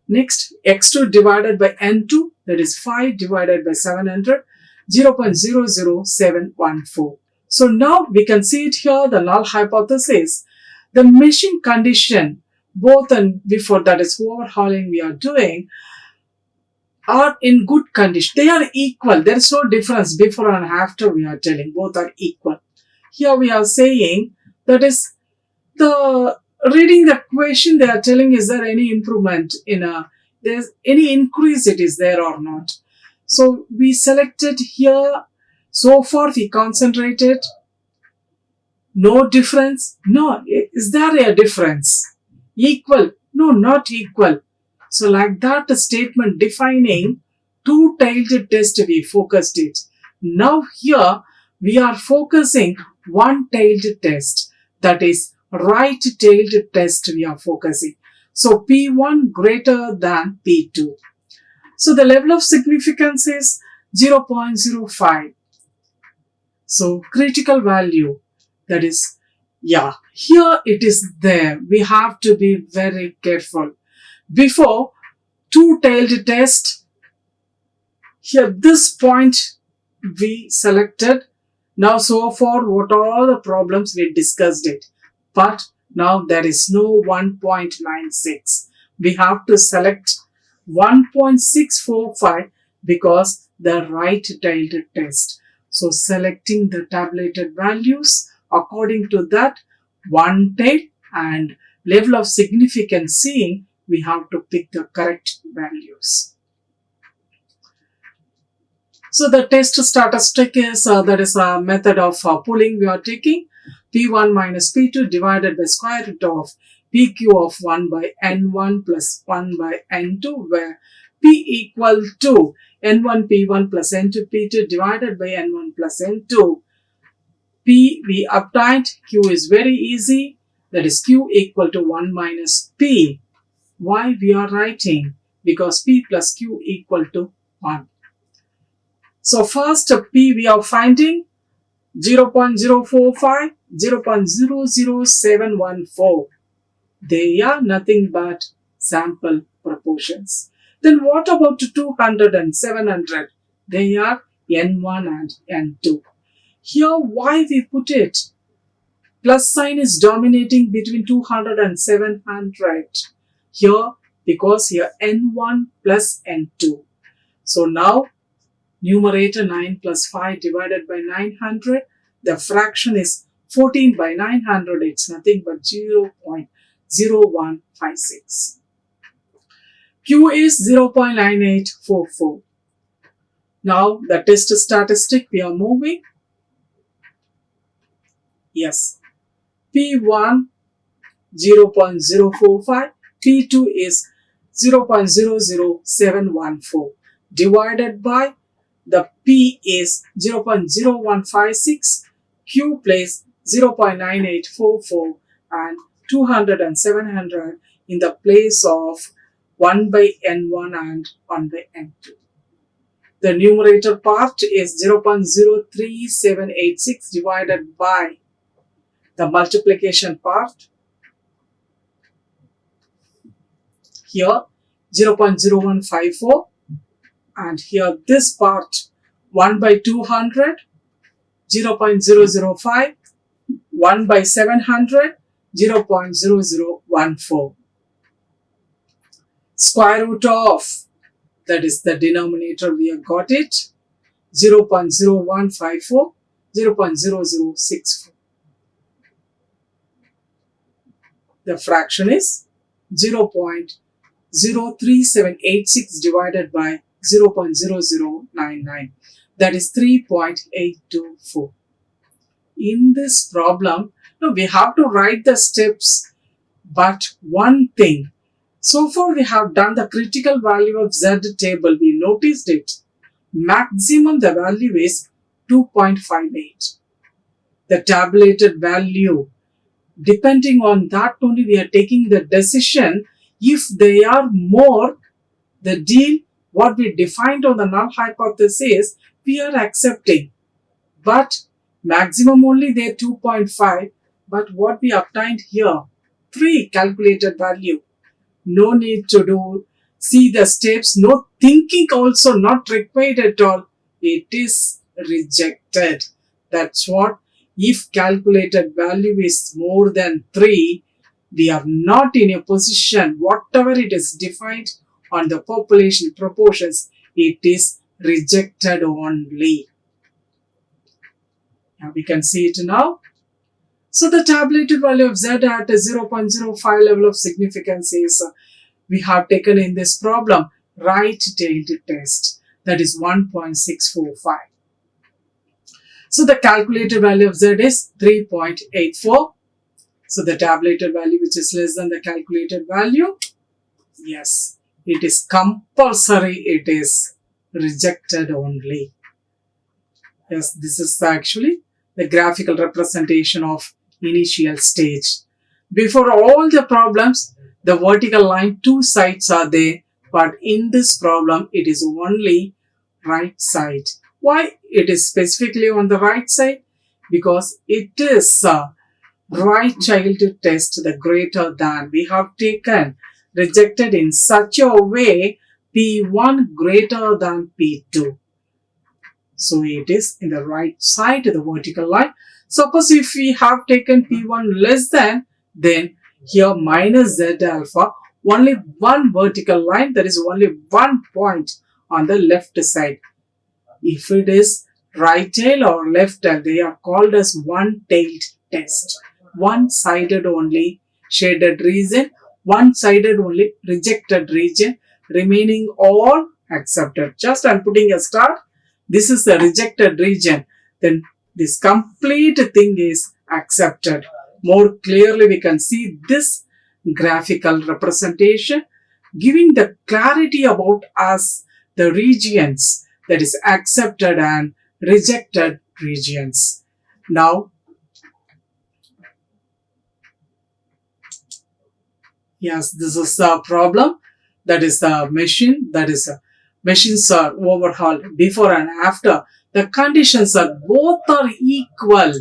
Next, x2 divided by n2, that is 5 divided by 700, 0.00714. So now we can see it here, the null hypothesis. The machine condition, both and before, that is overhauling we are doing, are in good condition. They are equal. There is no difference before and after we are telling. Both are equal. Here we are saying, that is, reading the question they are telling, is there any improvement there's any increase it is there or not. So we selected here, so far we concentrated, no difference, no, is there a difference? Equal, no, not equal. So like that statement defining two-tailed test we focused it. Now here we are focusing one-tailed test, that is right-tailed test we are focusing. So P1 greater than P2. So the level of significance is 0.05. So critical value, that is, here it is there. We have to be very careful. Before two-tailed test, here this point we selected. Now so far what are the problems we discussed it. But now there is no 1.96. We have to select 1.645 because the right-tailed test. So selecting the tabulated values according to that one tail and level of significance seeing, we have to pick the correct values. So the test statistic is that is a method of pooling we are taking. P1 minus P2 divided by square root of PQ of 1 by N1 plus 1 by N2, where P equal to N1 P1 plus N2 P2 divided by N1 plus N2. P we obtained, Q is very easy, that is Q equal to 1 minus P. Why we are writing? Because P plus Q equal to 1. So first P we are finding 0.045, 0.00714. They are nothing but sample proportions. Then what about 200 and 700? They are N1 and N2. Here why we put it? Plus sign is dominating between 200 and 700. Here because here N1 plus N2. So now numerator 9 plus 5 divided by 900. The fraction is 14 by 900. It's nothing but 0.0156. Q is 0.9844. Now the test statistic we are moving. Yes. P1 0.045. P2 is 0.00714 divided by the P is 0.0156, Q place 0.9844 and 200 and 700 in the place of 1 by N1 and 1 by N2. The numerator part is 0.03786 divided by the multiplication part. Here 0.0154. And here this part 1 by 200, 0.005, 1 by 700, 0.0014. Square root of, that is the denominator we have got it, 0.0154, 0.0064. The fraction is 0.03786 divided by 0.0099, that is 3.824. In this problem, now we have to write the steps, but one thing, so far we have done the critical value of Z table, we noticed it. Maximum the value is 2.58. The tabulated value, depending on that only we are taking the decision. If they are more, the deal what we defined on the null hypothesis, we are accepting. But maximum only there 2.5. But what we obtained here, 3 calculated value. No need to do, see the steps, no thinking also not required at all. It is rejected. That's what, if calculated value is more than 3, we are not in a position, whatever it is defined on the population proportions, it is rejected only. Now we can see it now. So the tabulated value of Z at a 0.05 level of significance is, we have taken in this problem, right-tailed test, that is 1.645. So the calculated value of Z is 3.84. So the tabulated value which is less than the calculated value, yes, it is compulsory, it is rejected only. Yes, this is actually the graphical representation of initial stage. Before all the problems, The vertical line, two sides are there, but in this problem, it is only right side. Why it is specifically on the right side? Because it is right child test the greater than. We have taken rejected in such a way P1 greater than P2. So it is in the right side, the vertical line. Suppose if we have taken P1 less than, then here minus Z alpha, only one vertical line, there is only one point on the left side. If it is right tail or left tail, they are called as one-tailed test. One-sided only shaded region, one-sided only rejected region, remaining all accepted. Just I'm putting a star. This is the rejected region. Then this complete thing is accepted. More clearly we can see this graphical representation giving the clarity about us, the regions, that is accepted and rejected regions. Now, yes, this is a problem. That is the machine. That is machines are overhauled before and after. The conditions are both are equal.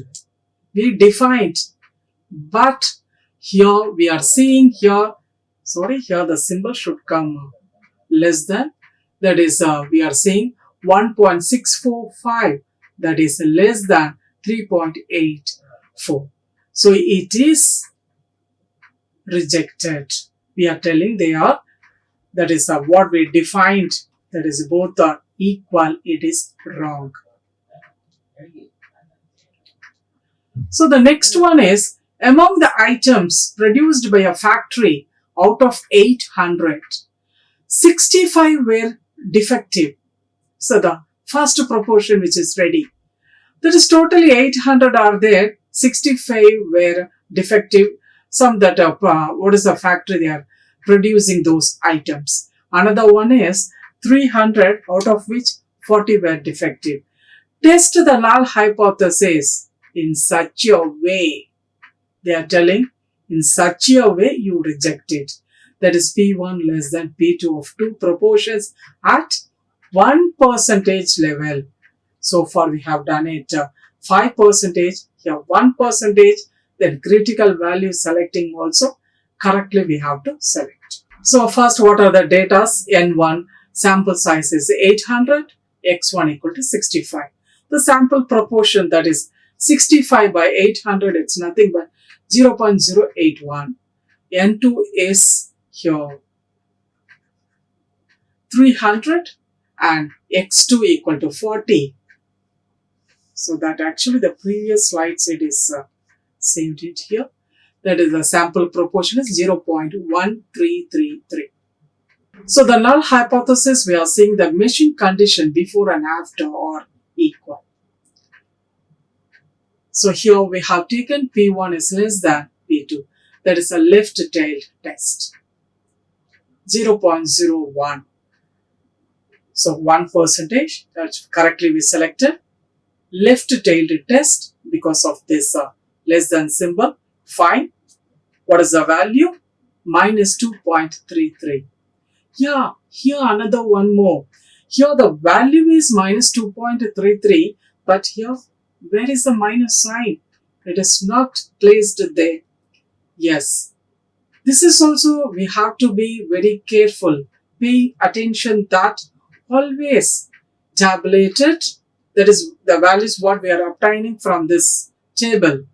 We defined, but here we are seeing here. Sorry, here the symbol should come less than. That is we are saying 1.645. That is less than 3.84. So it is rejected. We are telling they are, that is what we defined, that is both are equal, it is wrong. So the next one is, among the items produced by a factory out of 800, 65 were defective. So the first proportion which is ready. That is totally 800 are there, 65 were defective. Some that what is the factory they are producing those items. Another one is 300 out of which 40 were defective. Test the null hypothesis in such a way. They are telling in such a way you reject it. That is P1 less than P2 of two proportions at 1% level. So far we have done it 5%, here 1%, then critical value selecting also correctly we have to select. So first, what are the datas? N1, sample size is 800, x1 equal to 65. The sample proportion, that is 65 by 800, it's nothing but 0.081. N2 is here 300 and x2 equal to 40. So that actually the previous slides it is saved it here. That is the sample proportion is 0.1333. So the null hypothesis, we are seeing the machine condition before and after are equal. So here we have taken P1 is less than P2. That is a left-tailed test. 0.01. So 1%, that's correctly we selected. Left-tailed test because of this less than symbol. Fine. What is the value? Minus 2.33. Yeah, here another one more. Here the value is minus 2.33, but here where is the minus sign? It is not placed there. Yes. This is also we have to be very careful. Pay attention that always tabulated, that is the values what we are obtaining from this table.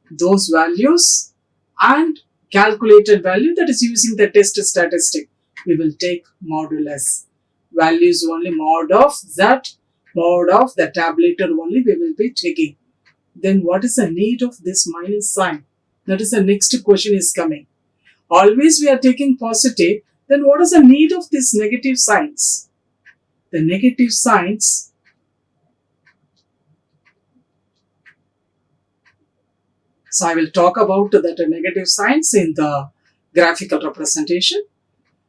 Those values and calculated value, that is using the test statistic. We will take modulus. Values only mod of that, mod of the tabulated only we will be taking. Then what is the need of this minus sign? That is the next question is coming. Always we are taking positive, then what is the need of these negative signs? The negative signs, so I will talk about that negative signs in the graphical representation.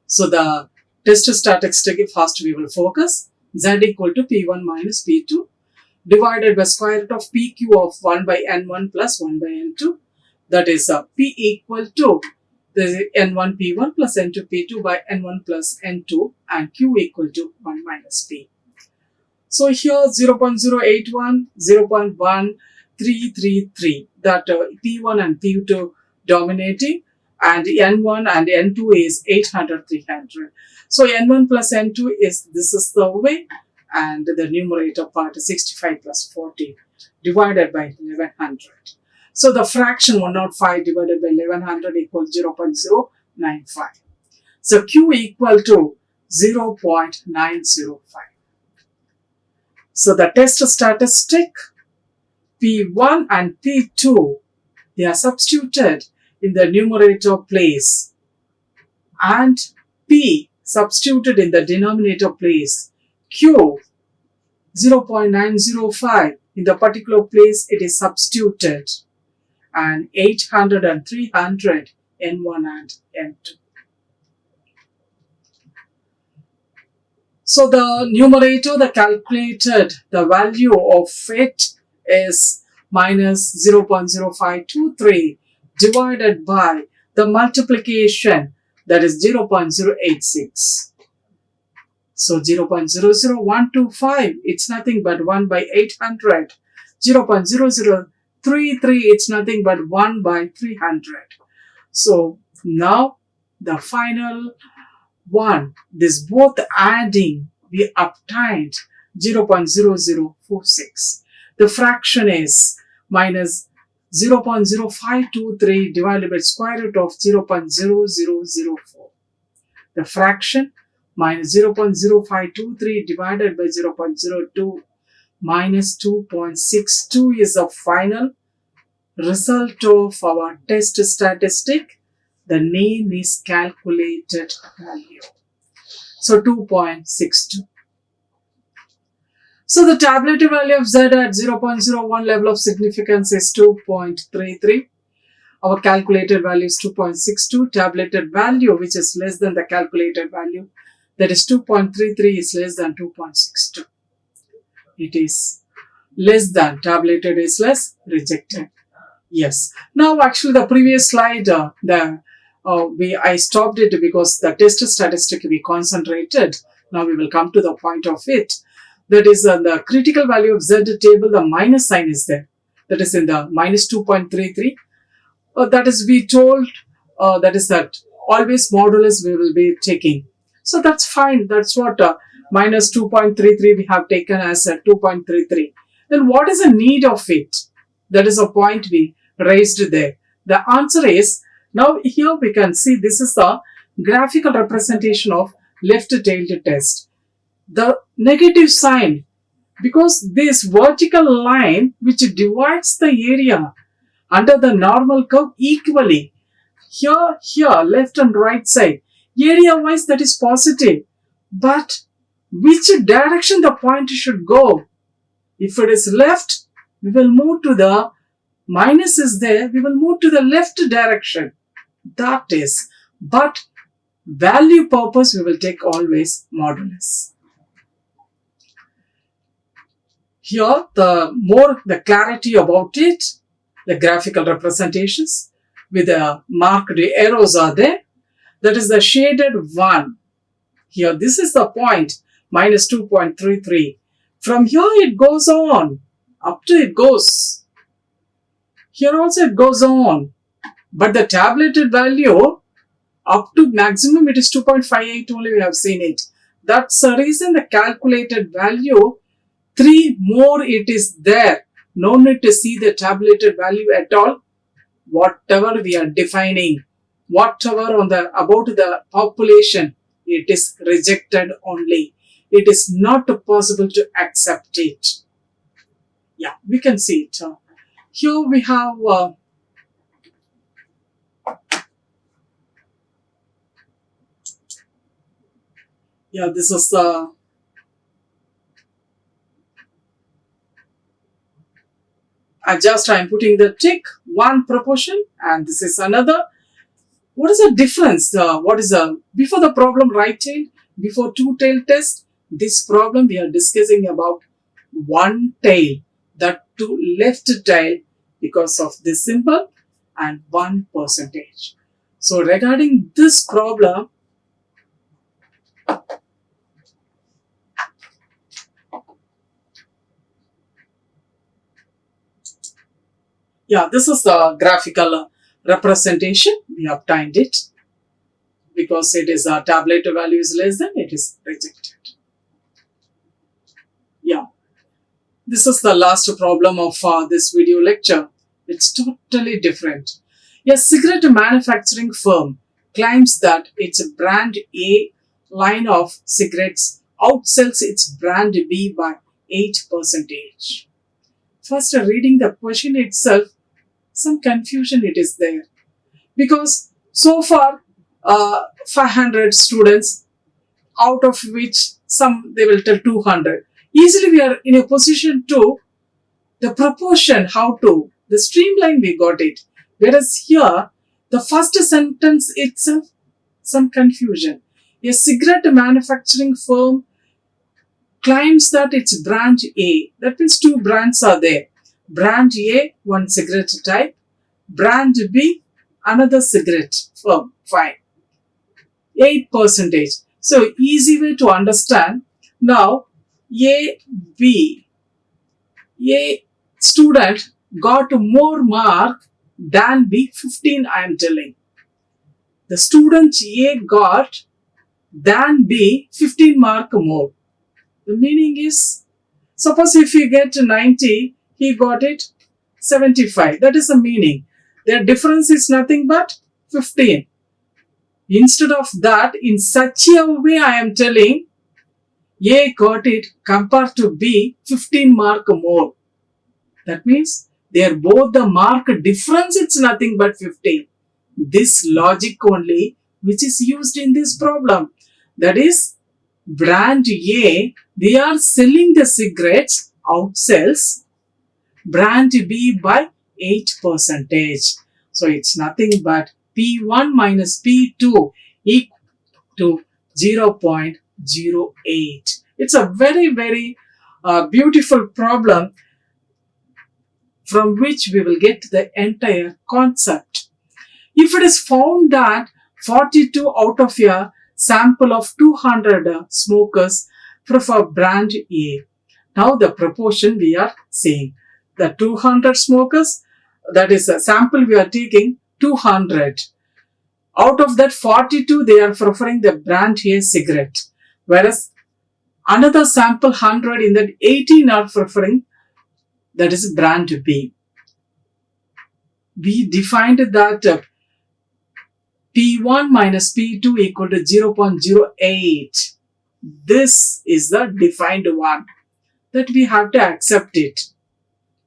So the test statistic first we will focus. Z equal to P1 minus P2 divided by square root of PQ of 1 by N1 plus 1 by N2. That is P equal to the N1 P1 plus N2 P2 by N1 plus N2 and Q equal to 1 minus P. So here 0.081, 0.1333, that P1 and P2 dominating, and N1 and N2 is 800, 300. So N1 plus N2 this is the way, and the numerator part is 65 plus 40 divided by 1100. So the fraction 105 divided by 1100 equals 0.095. So Q equal to 0.905. So the test statistic P1 and P2, they are substituted in the numerator place, and P substituted in the denominator place. Q 0.905 in the particular place it is substituted, and 800 and 300 N1 and N2. So the numerator, the calculated, the value of it is minus 0.0523 divided by the multiplication, that is 0.086. So 0.00125, it's nothing but 1 by 800. 0.0033, it's nothing but 1 by 300. So now the final one, this both adding, we obtained 0.0046. The fraction is minus 0.0523 divided by square root of 0.0004. The fraction minus 0.0523 divided by 0.02 minus 2.62 is the final result of our test statistic. The name is calculated value. So 2.62. So the tabulated value of Z at 0.01 level of significance is 2.33. Our calculated value is 2.62. Tabulated value, which is less than the calculated value, that is 2.33, is less than 2.62. It is less than, tabulated is less, rejected. Yes. Now actually the previous slide, I stopped it because the test statistic we concentrated. Now we will come to the point of it. That is the critical value of Z table, the minus sign is there. That is in the minus 2.33. That is we told, that is that always modulus we will be taking. So that's fine. That's what minus 2.33 we have taken as 2.33. Then what is the need of it? That is a point we raised there. The answer is, now here we can see this is the graphical representation of left-tailed test. The negative sign, because this vertical line which divides the area under the normal curve equally, here, left and right side, area wise that is positive, but which direction the point should go? If it is left, we will move to the minus is there, we will move to the left direction. That is, but value purpose we will take always modulus. Here the clarity about it, the graphical representations with the marked arrows are there. That is the shaded one. Here this is the point, minus 2.33. From here it goes on, up to it goes. Here also it goes on. But the tabulated value up to maximum it is 2.58 only, we have seen it. That's the reason the calculated value 3 more it is there. No need to see the tabulated value at all. Whatever we are defining, whatever on the about the population, it is rejected only. It is not possible to accept it. Yeah, we can see it. Here we have this is the I'm putting the tick, one proportion, and this is another. What is the difference? What is before the problem right tail, before two tail test? This problem we are discussing about one tail, that to left tail because of this symbol and 1%. So regarding this problem, yeah, this is the graphical representation. We obtained it because it is a tabulated value is less than, it is rejected. Yeah, this is the last problem of this video lecture. It's totally different. A cigarette manufacturing firm claims that its brand A line of cigarettes outsells its brand B by 8%. First, reading the question itself, some confusion it is there. Because so far, 500 students, out of which some they will tell 200. Easily we are in a position to, the proportion, how to, the streamline we got it. Whereas here, the first sentence itself, some confusion. A cigarette manufacturing firm claims that it's brand A. That means two brands are there. Brand A, one cigarette type. Brand B, another cigarette firm. Fine. 8%. So easy way to understand. Now, A student got more mark than B, 15 I am telling. The student A got than B 15 mark more. The meaning is, suppose if he get 90, he got it 75. That is the meaning. Their difference is nothing but 15. Instead of that, in such a way I am telling, A got it compared to B 15 mark more. That means they are both the mark difference, it's nothing but 15. This logic only which is used in this problem. That is, brand A, they are selling the cigarettes outsells brand B by 8%. So it's nothing but P1 minus P2 equal to 0.08. It's a very, very beautiful problem from which we will get the entire concept. If it is found that 42 out of a sample of 200 smokers prefer brand A, now the proportion we are seeing. The 200 smokers, that is a sample we are taking 200. Out of that 42, they are preferring the brand A cigarette. Whereas another sample 100, in that 18 are preferring, that is brand B. We defined that P1 minus P2 equal to 0.08. This is the defined one that we have to accept it.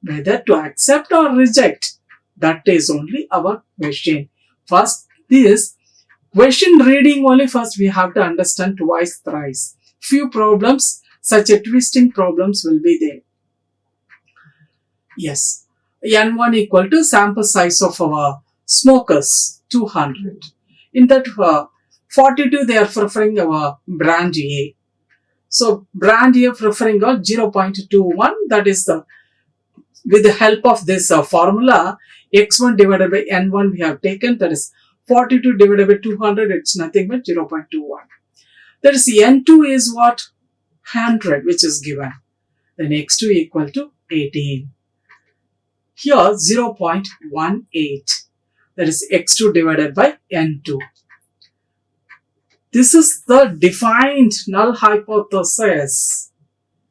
Whether to accept or reject, that is only our question. First, this question reading only first we have to understand twice, thrice. Few problems, such a twisting problems will be there. Yes, N1 equal to sample size of our smokers, 200. In that 42, they are preferring our brand A. So brand A preferring a 0.21, that is the, with the help of this formula, x1 divided by n1 we have taken, that is 42 divided by 200, it's nothing but 0.21. That is n2 is what? 100, which is given. Then x2 equal to 18. Here 0.18, that is x2 divided by n2. This is the defined null hypothesis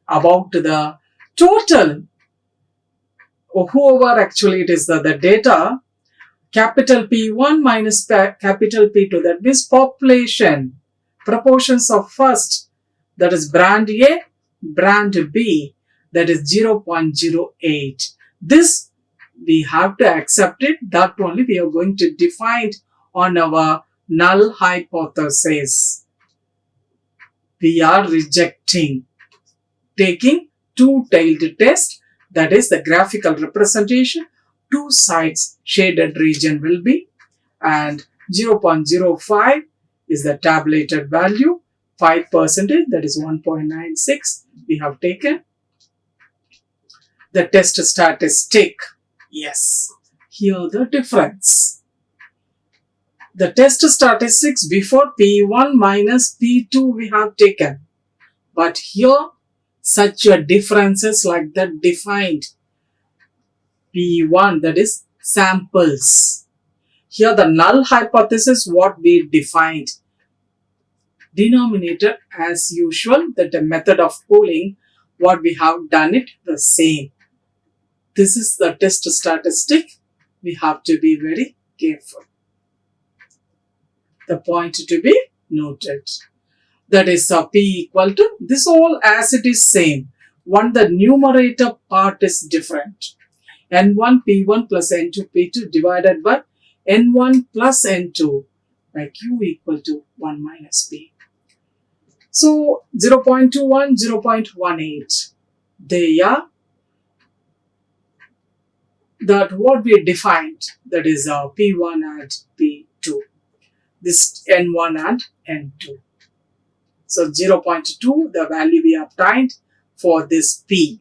about the total, or whoever actually it is the data, capital P1 minus capital P2, that means population, proportions of first, that is brand A, brand B, that is 0.08. This we have to accept it, that only we are going to define on our null hypothesis. We are rejecting, taking two-tailed test, that is the graphical representation, two sides shaded region will be, and 0.05 is the tabulated value, 5%, that is 1.96 we have taken. The test statistic, yes, here the difference. The test statistics before P1 minus P2 we have taken. But here, such a differences like that defined P1, that is samples. Here the null hypothesis what we defined. Denominator as usual, that the method of pooling what we have done it the same. This is the test statistic. We have to be very careful. The point to be noted. That is P equal to this all as it is same. One, the numerator part is different. N1 P1 plus N2 P2 divided by N1 plus N2 by Q equal to 1 minus P. So 0.21, 0.18. They are that what we defined, that is P1 and P2. This N1 and N2. So 0.2, the value we obtained for this P.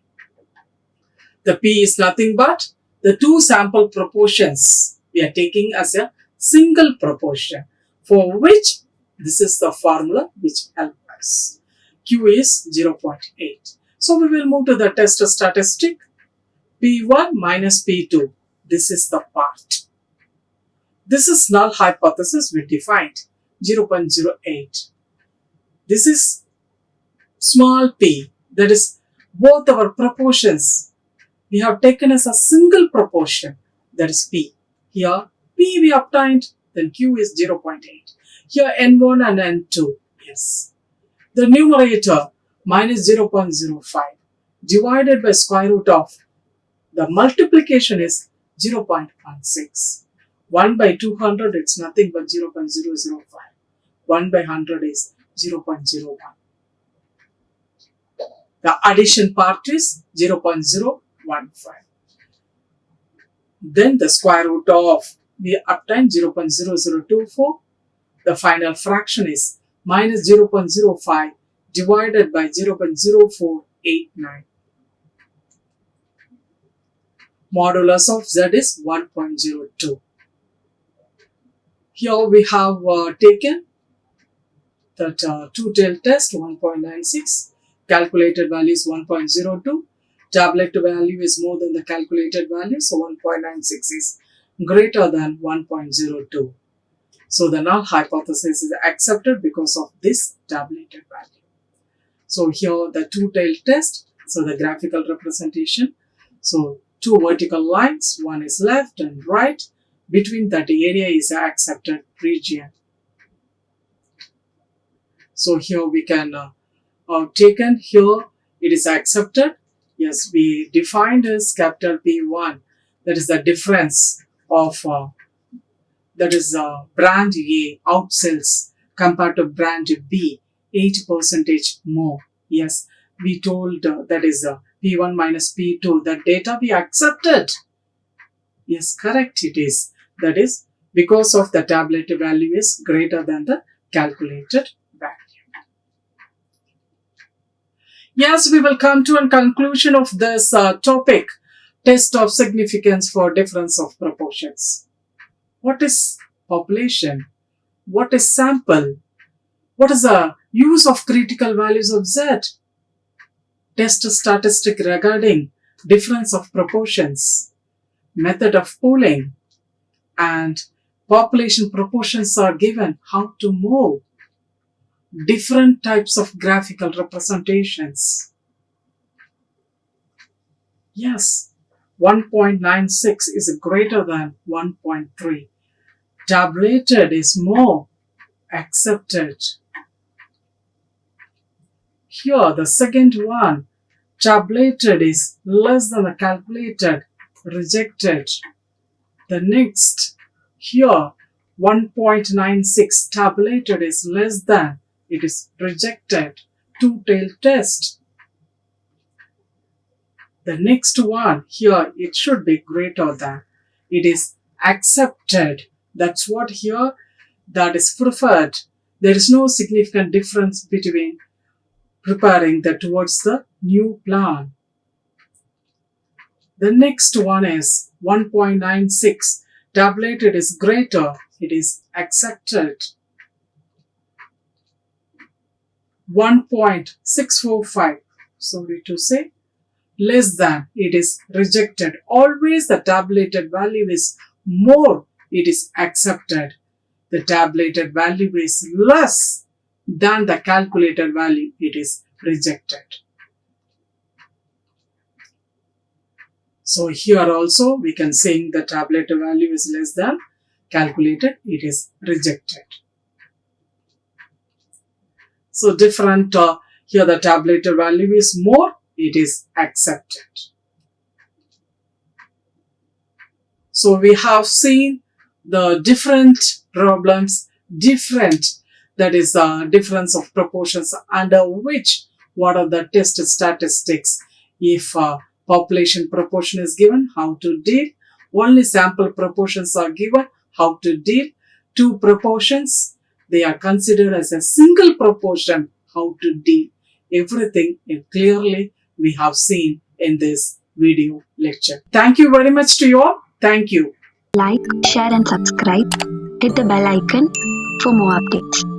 The P is nothing but the two sample proportions we are taking as a single proportion, for which this is the formula which helps us. Q is 0.8. So we will move to the test statistic. P1 minus P2. This is the part. This is null hypothesis we defined 0.08. This is small p, that is both our proportions we have taken as a single proportion, that is p. Here p we obtained, then q is 0.8. Here n1 and n2, yes. The numerator minus 0.05 divided by square root of the multiplication is 0.16. 1 by 200 it's nothing but 0.005. 1 by 100 is 0.01. The addition part is 0.015. Then the square root of, we obtain 0.0024. The final fraction is minus 0.05 divided by 0.0489. Modulus of z is 1.02. Here we have taken that two-tailed test 1.96, calculated value is 1.02, tablet value is more than the calculated value, so 1.96 is greater than 1.02. So the null hypothesis is accepted because of this tabulated value. So here the two-tailed test, so the graphical representation, so two vertical lines, one is left and right, between that area is an accepted region. So here we can taken here it is accepted. Yes, we defined as capital P1, that is the difference of that is brand A outsells compared to brand B 8% more. Yes, we told that is P1 minus P2, the data we accepted. Yes, correct it is. That is because of the tabulated value is greater than the calculated value. Yes, we will come to a conclusion of this topic, test of significance for difference of proportions. What is population? What is sample? What is the use of critical values of Z? Test statistic regarding difference of proportions, method of pooling, and population proportions are given, how to move, different types of graphical representations. Yes, 1.96 is greater than 1.3. Tabulated is more accepted. Here, the second one, tabulated is less than the calculated, rejected. The next, here, 1.96 tabulated is less than, it is rejected. Two-tailed test. The next one, here, it should be greater than, it is accepted. That's what here, that is preferred. There is no significant difference between preparing that towards the new plan. The next one is 1.96. Tabulated is greater. it is accepted. 1.645, sorry to say, less than, it is rejected. Always the tabulated value is more, it is accepted. The tabulated value is less than the calculated value, it is rejected. So here also we can say the tabulated value is less than calculated, it is rejected. So different, here the tabulated value is more, it is accepted. So we have seen the different problems, different, that is the difference of proportions under which, what are the test statistics. If population proportion is given, how to deal. Only sample proportions are given, how to deal. Two proportions, they are considered as a single proportion, how to deal. Everything clearly we have seen in this video lecture. Thank you very much to you all. Thank you. Like, share and subscribe. Hit the bell icon for more updates.